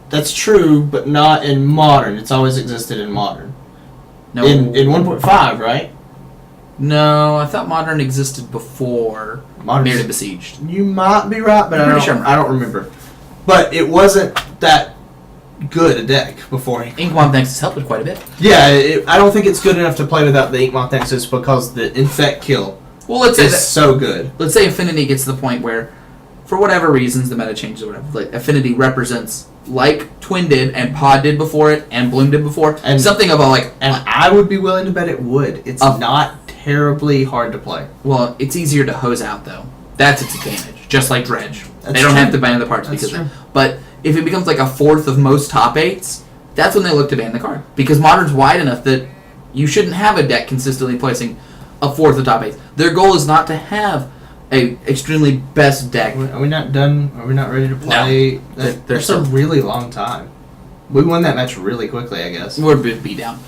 That's true, but not in Modern. It's always existed in Modern. No. In 1.5, right? No, I thought Modern existed before Mirrodin Besieged. You might be right, but I don't remember. But it wasn't that good a deck before Inkmoth Nexus helped it quite a bit. Yeah, I don't think it's good enough to play without the Inkmoth Nexus because the Infect kill is so good. Let's say Affinity gets to the point where, for whatever reasons, the meta changes or whatever, like Affinity represents, like Twin did and Pod did before it and Bloom did before, and something about like... And I would be willing to bet it would. It's not terribly hard to play. Well, it's easier to hose out, though. That's its advantage. Just like Dredge. They don't have to ban the parts because of that. But if it becomes like a fourth of most top 8s, that's when they look to ban the card. Because Modern's wide enough that you shouldn't have a deck consistently placing a fourth of top 8s. Their goal is not to have a extremely best deck. Are we not done? Are we not ready to play? No. That's a really long time. We won that match really quickly, I guess. We're beat down.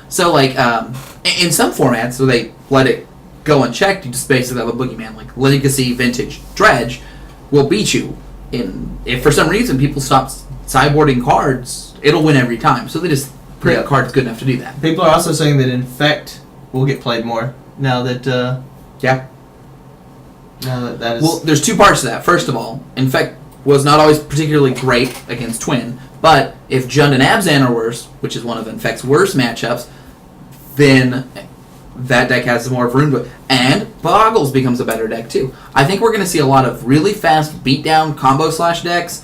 So, like, in some formats, where they let it go unchecked, you just basically have a boogeyman, like Legacy, Vintage, Dredge, will beat you. If for some reason people stop sideboarding cards, it'll win every time. So they just print cards good enough to do that. People are also saying that Infect will get played more now that... Yeah. Now that is... Well, there's two parts to that. First of all, Infect was not always particularly great against Twin, but if Jund and Abzan are worse, which is one of Infect's worst matchups, then that deck has more of room to it. And Boggles becomes a better deck, too. I think we're going to see a lot of really fast beatdown combo slash decks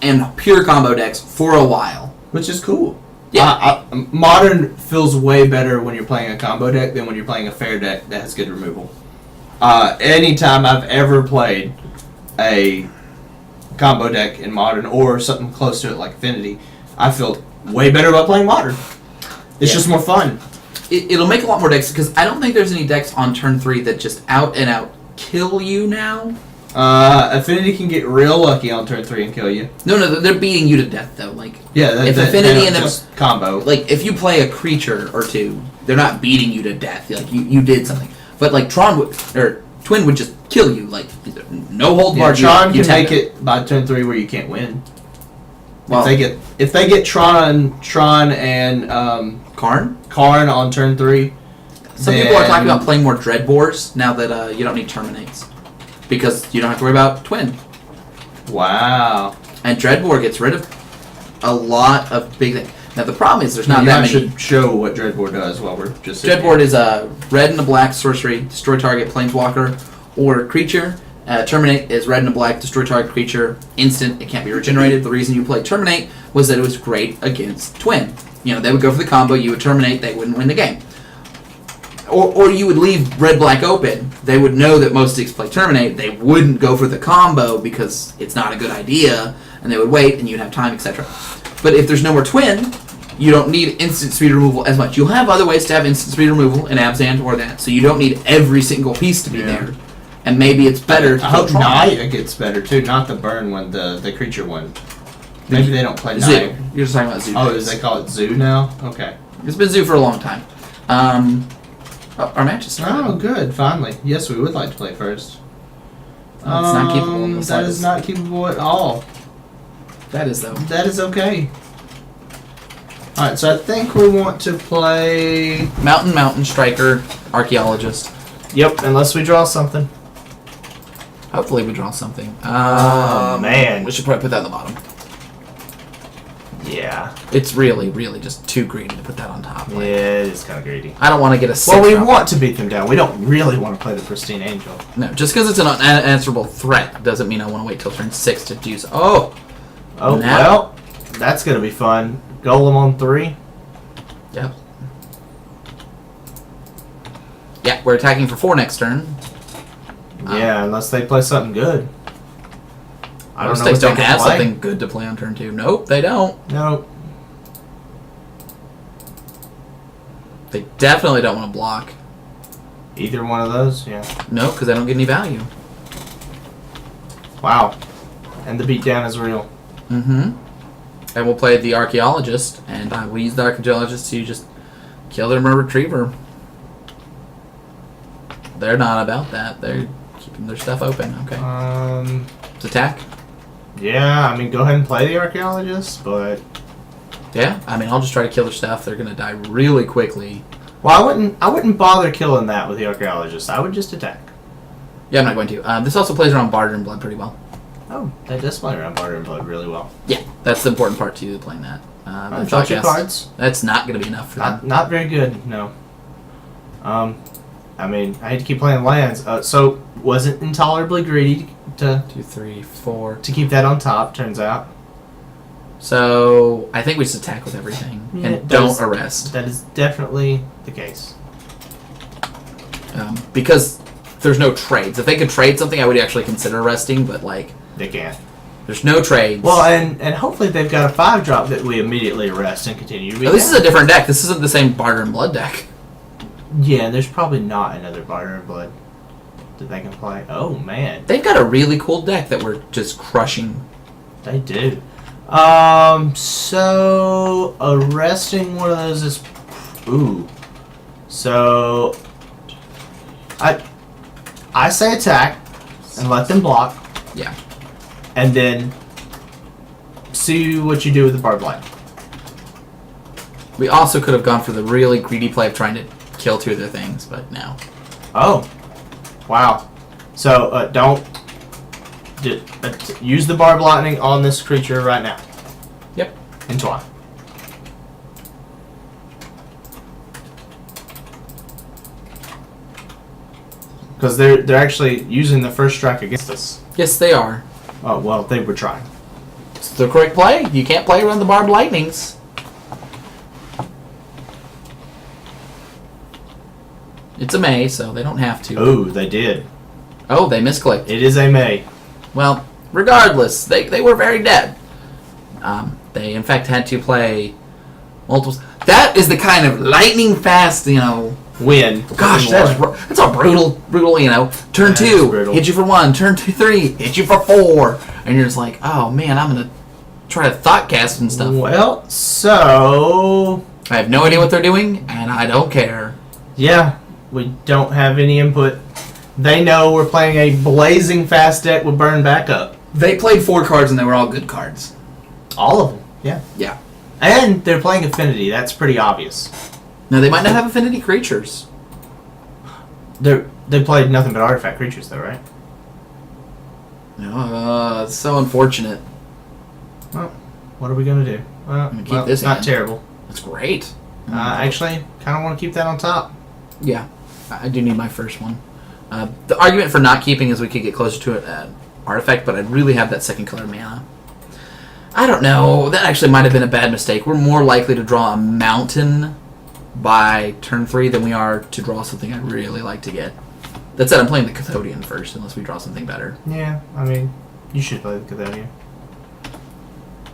and pure combo decks for a while. Which is cool. Yeah. Modern feels way better when you're playing a combo deck than when you're playing a fair deck that has good removal. Anytime I've ever played a combo deck in Modern or something close to it like Affinity, I feel way better about playing Modern. It's just more fun. It'll make a lot more decks because I don't think there's any decks on turn 3 that just out and out kill you now. Affinity can get real lucky on turn 3 and kill you. No, they're beating you to death though. Like Yeah, if Affinity and them just combo. like if you play a creature or two, they're not beating you to death. Like you did something. But like Tron or Twin would just kill you. Like no hold barred. Tron can make it by turn 3 where you can't win. Well, if they get Tron and Karn on turn 3. Some people are talking about playing more Dreadbores now that you don't need Terminates. Because you don't have to worry about Twin. Wow. And Dreadbore gets rid of a lot of big things. Now the problem is there's not that many. Should show what Dreadbore does while we're just. Dreadbore is a red and a black sorcery, destroy target planeswalker or creature. Terminate is red and a black, destroy target creature, instant. It can't be regenerated. The reason you played Terminate was that it was great against Twin. You know, they would go for the combo. You would Terminate. They wouldn't win the game. Or you would leave red-black open. They would know that most decks play Terminate. They wouldn't go for the combo because it's not a good idea, and they would wait, and you'd have time, etc. But if there's no more Twin, you don't need instant speed removal as much. You'll have other ways to have instant speed removal in Abzan or that, so you don't need every single piece to be there. And maybe it's better to I hope Naya gets better, too, not the burn one, the creature one. Maybe they don't play Naya. You're just talking about Zoo. Oh, does they call it Zoo now? Okay. It's been Zoo for a long time. Our match is started. Oh, good. Finally. Yes, we would like to play first. It's not keepable in the That slightest. is not keepable at all. That is, though. That is okay. Alright, so I think we want to play... Mountain Striker, Archaeologist. Yep, unless we draw something. Hopefully we draw something. Oh, man. We should probably put that on the bottom. Yeah. It's really, really just too greedy to put that on top. Like, yeah, it is kind of greedy. I don't want to get a 6. Well, we want to beat them down. We don't really want to play the Pristine Angel. No, just because it's an unanswerable threat doesn't mean I want to wait till turn 6 to do so. Oh, well, that's going to be fun. Golem on 3. Yep. Yeah, we're attacking for 4 next turn. Yeah, unless they play something good. I don't know if they don't have play. something good to play on turn 2. Nope, they don't. Nope. They definitely don't want to block. Either one of those, yeah. No, because they don't get any value. Wow. And the beatdown is real. Mm-hmm. And we'll play the Archaeologist, and I will use the Archaeologist to just kill their Retriever. They're not about that. They're keeping their stuff open. Okay. Let's attack. Yeah, I mean, go ahead and play the Archaeologist, but... Yeah, I mean, I'll just try to kill their stuff. They're going to die really quickly. Well, I wouldn't bother killing that with the Archaeologist. I would just attack. Yeah, I'm not going to. This also plays around Barter and Blood pretty well. Oh, that does play around Barter and Blood really well. Yeah, that's the important part to playing that. Draw 2 cards. That's not going to be enough for them. Not very good, no. I mean, I hate to keep playing lands. So, wasn't intolerably greedy to 2, 3, 4 to keep that on top, turns out. So, I think we just attack with everything and don't arrest. That is definitely the case. Because there's no trades. If they could trade something, I would actually consider arresting, but, like... They can't. There's no trades. Well, and hopefully they've got a 5-drop that we immediately arrest and continue to be this is a different deck. This isn't the same Barter and Blood deck. Yeah, there's probably not another Barter and Blood that they can play. Oh, man. They've got a really cool deck that we're just crushing. They do. So arresting one of those is... Ooh. So... I say attack and let them block. Yeah. And then see what you do with the Barbed Light. We also could have gone for the really greedy play of trying to kill 2 of their things, but no. Oh. Wow. So, don't... use the Barbed Lightning on this creature right now. Yep. Entwine. Because they're actually using the first strike against us. Yes, they are. Oh, well, they were trying. It's the correct play. You can't play around the Barbed Lightnings. It's a May, so they don't have to. Oh, they did. Oh, they misclicked. It is a May. Well, regardless, they were very dead. They, in fact, had to play multiples. That is the kind of lightning fast, win. Gosh, that's a brutal, turn That is 2, brutal. hit you for 1, turn 2, 3, hit you for 4. And you're just like, oh man, I'm going to try to thought cast and stuff. Well, so... I have no idea what they're doing, and I don't care. Yeah, we don't have any input. They know we're playing a blazing fast deck with burn back up. They played 4 cards, and they were all good cards. All of them, yeah. Yeah. And they're playing Affinity. That's pretty obvious. Now, they might not have affinity creatures. They played nothing but artifact creatures, though, right? It's so unfortunate. Well, what are we going to do? Well, I'm gonna keep this not in. terrible. That's great. Actually, kind of want to keep that on top. Yeah, I do need my first one. The argument for not keeping is we could get closer to an artifact, but I'd really have that second color mana. I don't know. That actually might have been a bad mistake. We're more likely to draw a mountain by turn 3 than we are to draw something I'd really like to get. That said, I'm playing the Cathodian first, unless we draw something better. Yeah, I mean, you should play the Cathodian.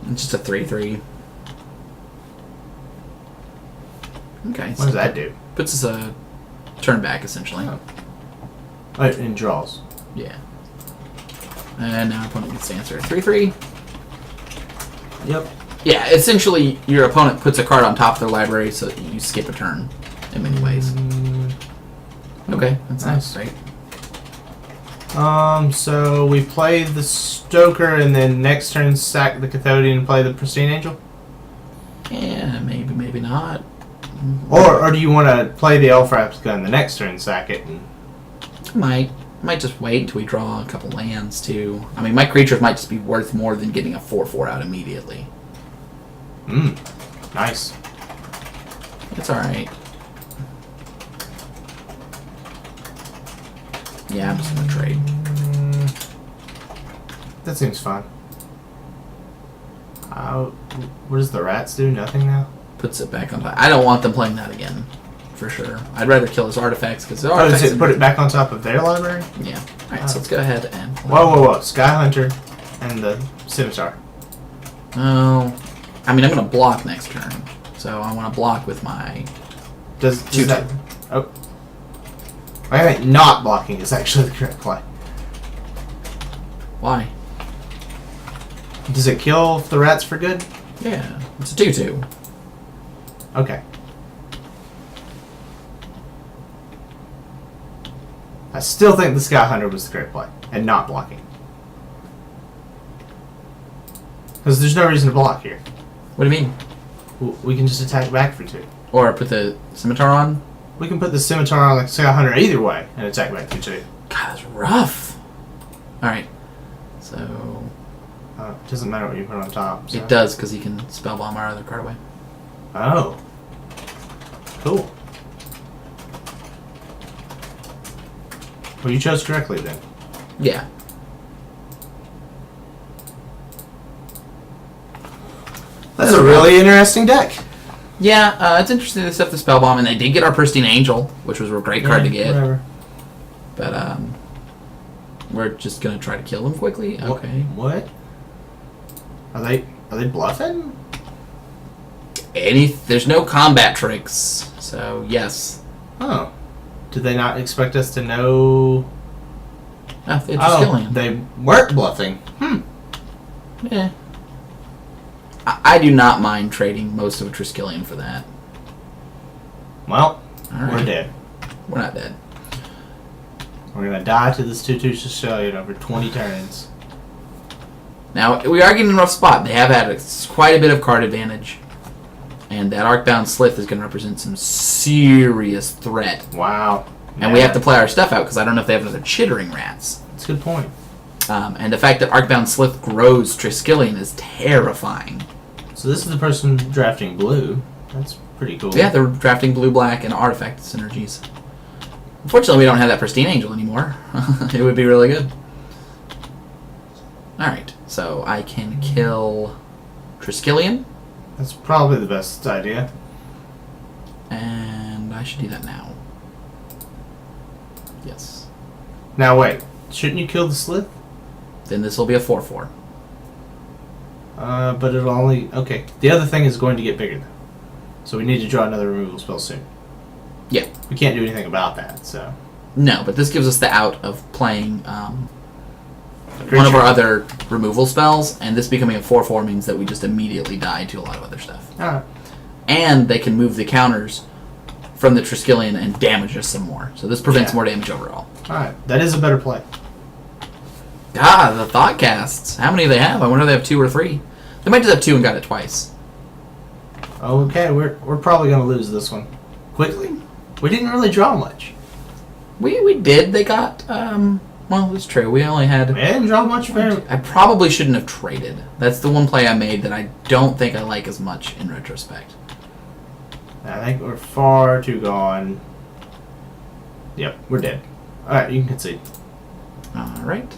It's just a 3/3. Okay. What does that do? Puts us a turn back, essentially. Oh, it draws. Yeah. And now our opponent gets to answer. 3/3. Yep. Yeah, essentially, your opponent puts a card on top of their library, so you skip a turn in many ways. Okay, that's nice, right? So we play the Stoker, and then next turn sack the Cathodian and play the Pristine Angel? Yeah, maybe not. Or do you want to play the Elf Replica the next turn, sack it? And... Might just wait until we draw a couple lands, too. I mean, my creatures might just be worth more than getting a 4/4 out immediately. Nice. It's alright. Yeah, I'm just gonna trade. That seems fine. What does the rats do? Nothing now? Puts it back on top. I don't want them playing that again, for sure. I'd rather kill his artifacts, because Oh, does it put it back on top of their library? Yeah. Alright, so let's go ahead and... Whoa. Sky Hunter and the Scimitar. Oh... I mean, I'm going to block next turn. So I want to block with my... Does 2/2. that... Oh. I think not blocking is actually the correct play. Why? Does it kill the rats for good? Yeah, it's a 2/2. Okay. I still think the Sky Hunter was the correct play, and not blocking. Because there's no reason to block here. What do you mean? We can just attack back for 2. Or put the Scimitar on? We can put the Scimitar on the Sky Hunter either way, and attack back for 2. God, that's rough. Alright, so... It doesn't matter what you put on top. So. It does, because he can spellbomb our other card away. Oh. Cool. Well, you chose correctly then. Yeah. That's a really interesting deck. Yeah, it's interesting they set the spellbomb, and they did get our Pristine Angel, which was a great card to get. Whatever. But, we're just gonna try to kill them quickly? Okay. What? Are they bluffing? There's no combat tricks, so yes. Oh. Did they not expect us to know? Oh, they're just killing him. They weren't bluffing. Yeah. I do not mind trading most of a Triskelion for that. Well, All right. we're dead. We're not dead. We're gonna die to this 2/2 Sicilian over 20 turns. Now, we are getting in a rough spot. They have had quite a bit of card advantage. And that Arcbound Slith is going to represent some serious threat. Wow. And we have to play our stuff out because I don't know if they have another Chittering Rats. That's a good point. And the fact that Arcbound Slith grows Triskelion is terrifying. So this is the person drafting blue. That's pretty cool. Yeah, they're drafting blue-black and artifact synergies. Unfortunately, we don't have that Pristine Angel anymore. It would be really good. Alright, so I can kill Triskelion. That's probably the best idea. And I should do that now. Yes. Now wait, shouldn't you kill the Slith? Then this will be a 4/4. But it'll only... Okay, the other thing is going to get bigger though. So we need to draw another removal spell soon. Yeah. We can't do anything about that, so. No, but this gives us the out of playing Creature. one of our other removal spells, and this becoming a 4/4 means that we just immediately die to a lot of other stuff. Alright. And they can move the counters from the Triskelion and damage us some more. So this prevents more damage overall. Alright, that is a better play. Ah, the thought casts. How many do they have? I wonder if they have 2 or 3. They might just have 2 and got it twice. Okay, we're probably going to lose this one. Quickly? We didn't really draw much. We did. They got, well, it's true. We only had... We didn't draw much fair. I probably shouldn't have traded. That's the one play I made that I don't think I like as much in retrospect. I think we're far too gone. Yep, we're dead. Alright, you can concede. Alright.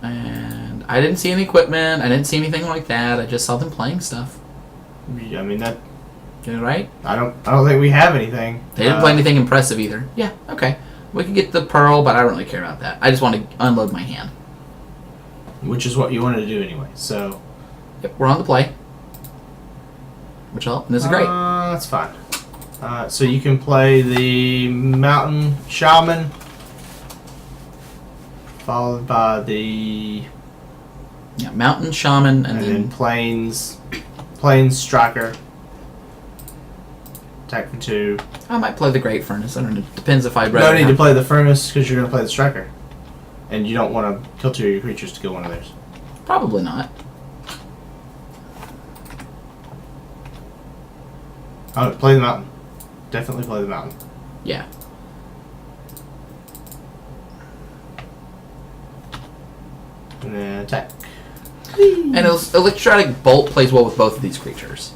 And I didn't see any equipment. I didn't see anything like that. I just saw them playing stuff. I mean, that... Right? I don't think we have anything. They didn't play anything impressive either. Yeah, okay. We can get the pearl, but I don't really care about that. I just want to unload my hand. Which is what you wanted to do anyway, so... Yep, we're on the play. Which this is great. That's fine. So you can play the Mountain Shaman, followed by the... Yeah, Mountain Shaman, and then Plains Striker. Attack for 2. I might play the Great Furnace. I don't know. Depends if I'd rather. No need to play the Furnace because you're going to play the Striker. And you don't want to kill 2 of your creatures to kill one of theirs. Probably not. Oh, play the Mountain. Definitely play the Mountain. Yeah. And then attack. And Electrostatic Bolt plays well with both of these creatures.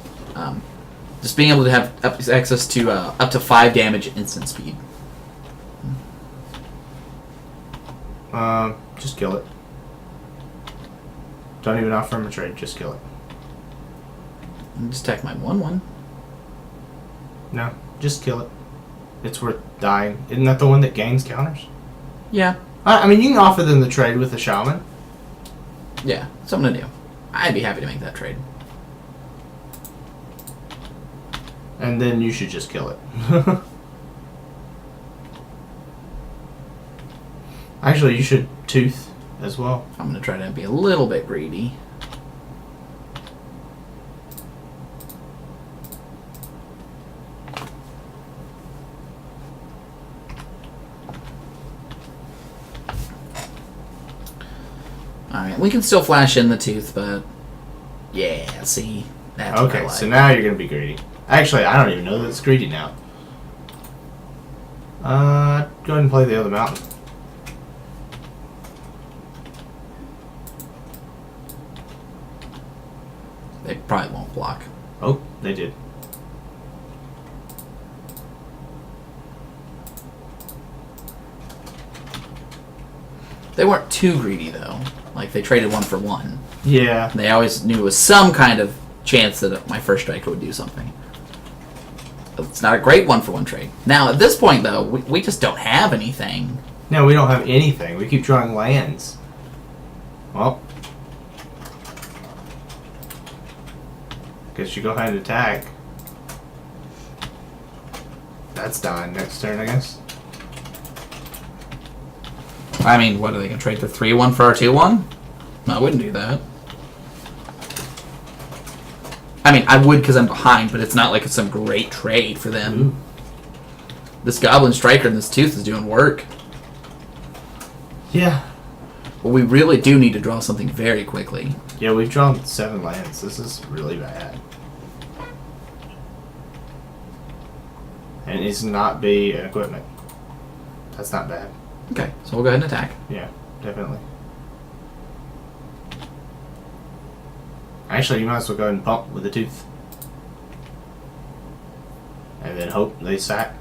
Just being able to have access to up to 5 damage instant speed. Just kill it. Don't even offer him a trade. Just kill it. And just attack my 1/1. No, just kill it. It's worth dying. Isn't that the one that gains counters? Yeah. I mean, you can offer them the trade with the Shaman. Yeah, something to do. I'd be happy to make that trade. And then you should just kill it. Actually, you should Tooth as well. I'm going to try to be a little bit greedy. Alright, we can still flash in the Tooth, but... Yeah, see? That's what I Okay, like. so now you're going to be greedy. Actually, I don't even know that it's greedy now. Go ahead and play the other Mountain. They probably won't block. Oh, they did. They weren't too greedy, though. Like, they traded 1 for 1. Yeah. They always knew it was some kind of chance that my first striker would do something. It's not a great 1-for-1 trade. Now, at this point, though, we just don't have anything. No, we don't have anything. We keep drawing lands. Well. Guess you go ahead and attack. That's dying next turn, I guess. I mean, what are they going to trade the 3-1 for our 2-1? No, I wouldn't do that. I mean, I would because I'm behind, but it's not like it's some great trade for them. Ooh. This Goblin Striker and this Tooth is doing work. Yeah. But we really do need to draw something very quickly. Yeah, we've drawn 7 lands. This is really bad. And it needs to not be an equipment. That's not bad. Okay, so we'll go ahead and attack. Yeah, definitely. Actually, you might as well go ahead and pump with the Tooth. And then hope they sack.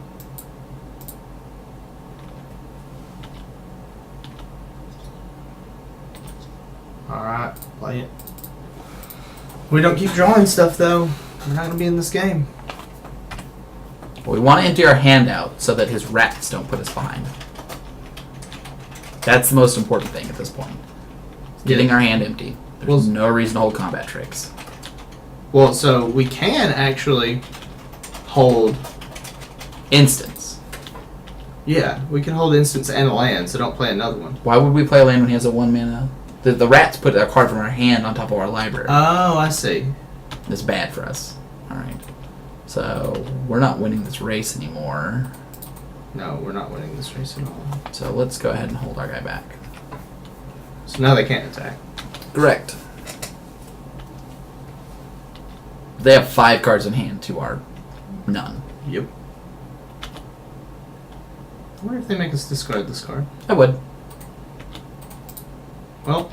Alright, play it. We don't keep drawing stuff though. We're not gonna be in this game. Well, we want to empty our hand out so that his rats don't put us behind. That's the most important thing at this point. Getting our hand empty. There's no reason to hold combat tricks. Well, so we can actually hold Instance. Yeah, we can hold instance and a land, so don't play another one. Why would we play a land when he has a 1 mana? The rats put a card from our hand on top of our library. Oh, I see. It's bad for us. Alright. So, we're not winning this race anymore. No, we're not winning this race at all. So, let's go ahead and hold our guy back. So now they can't attack. Correct. They have 5 cards in hand to our none. Yep. I wonder if they make us discard this card. I would. Well,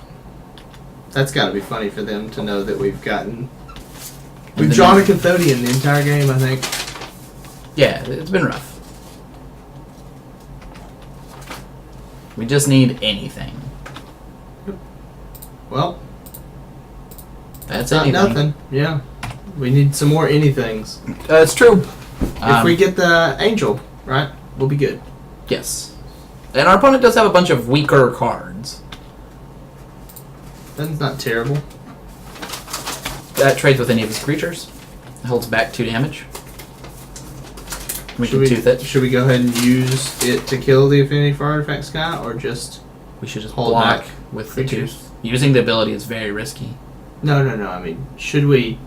that's got to be funny for them to know that we've drawn a Cathodian the entire game, I think. Yeah, it's been rough. We just need anything. Well, That's not anything. nothing. Yeah. We need some more anythings. It's true. If we get the angel, right, we'll be good. Yes. And our opponent does have a bunch of weaker cards. That's not terrible. That trades with any of his creatures. Holds back 2 damage. We Should can tooth it. Should we go ahead and use it to kill the Affinity for Artifacts guy, or just... We should just hold block back with the creatures? tooth. Using the ability is very risky. No. I mean, should we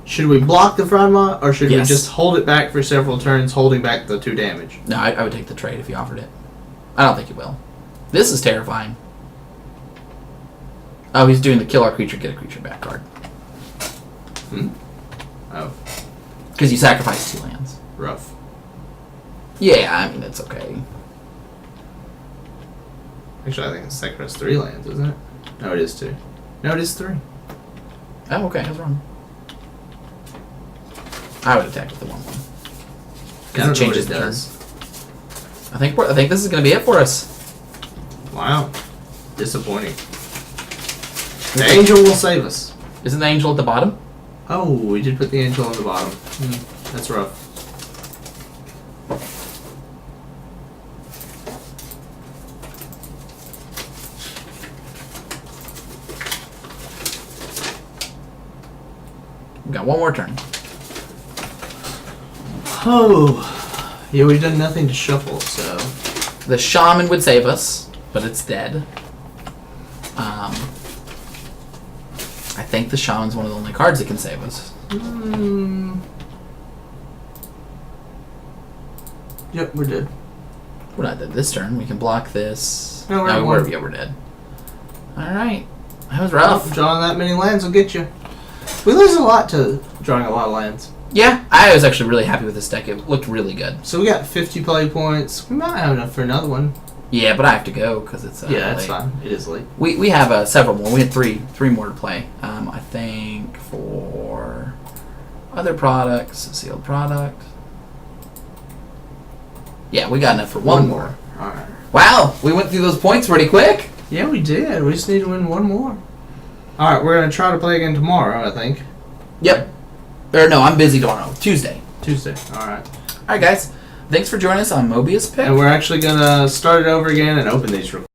block the Franma, or should we Yes. just hold it back for several turns, holding back the 2 damage? No, I would take the trade if he offered it. I don't think he will. This is terrifying. Oh, he's doing the kill our creature, get a creature back card. Oh, Because you sacrifice 2 lands. rough. Yeah, I mean, it's okay. Actually, I think it's sacrifice 3 lands, isn't it? No, it is 2. No, it is 3. Oh, okay, I was wrong. I would attack with the 1-1. I Because don't it know changes what the it turn. does. I think this is going to be it for us. Wow. Disappointing. The angel will save us. Isn't the angel at the bottom? Oh, we did put the angel on the bottom. That's rough. We've got 1 more turn. Oh. Yeah, we've done nothing to shuffle, so... The shaman would save us, but it's dead. I think the shaman's one of the only cards that can save us. Yep, we're dead. We're not dead this turn. We can block this. No, we're we're dead. Alright. That was rough. Drawing that many lands will get you. We lose a lot to drawing a lot of lands. Yeah, I was actually really happy with this deck. It looked really good. So we got 50 play points. We might have enough for another one. Yeah, but I have to go because it's Yeah, that's late. fine. It is late. We have several more. We had three more to play. I think for other products, sealed product. Yeah, we got enough for one more. Alright. Wow, we went through those points pretty quick. Yeah, we did. We just need to win one more. Alright, we're going to try to play again tomorrow, I think. Yep. Or no, I'm busy tomorrow. Tuesday. Alright. Alright, guys. Thanks for joining us on Mobius Pick. And we're actually going to start it over again and open these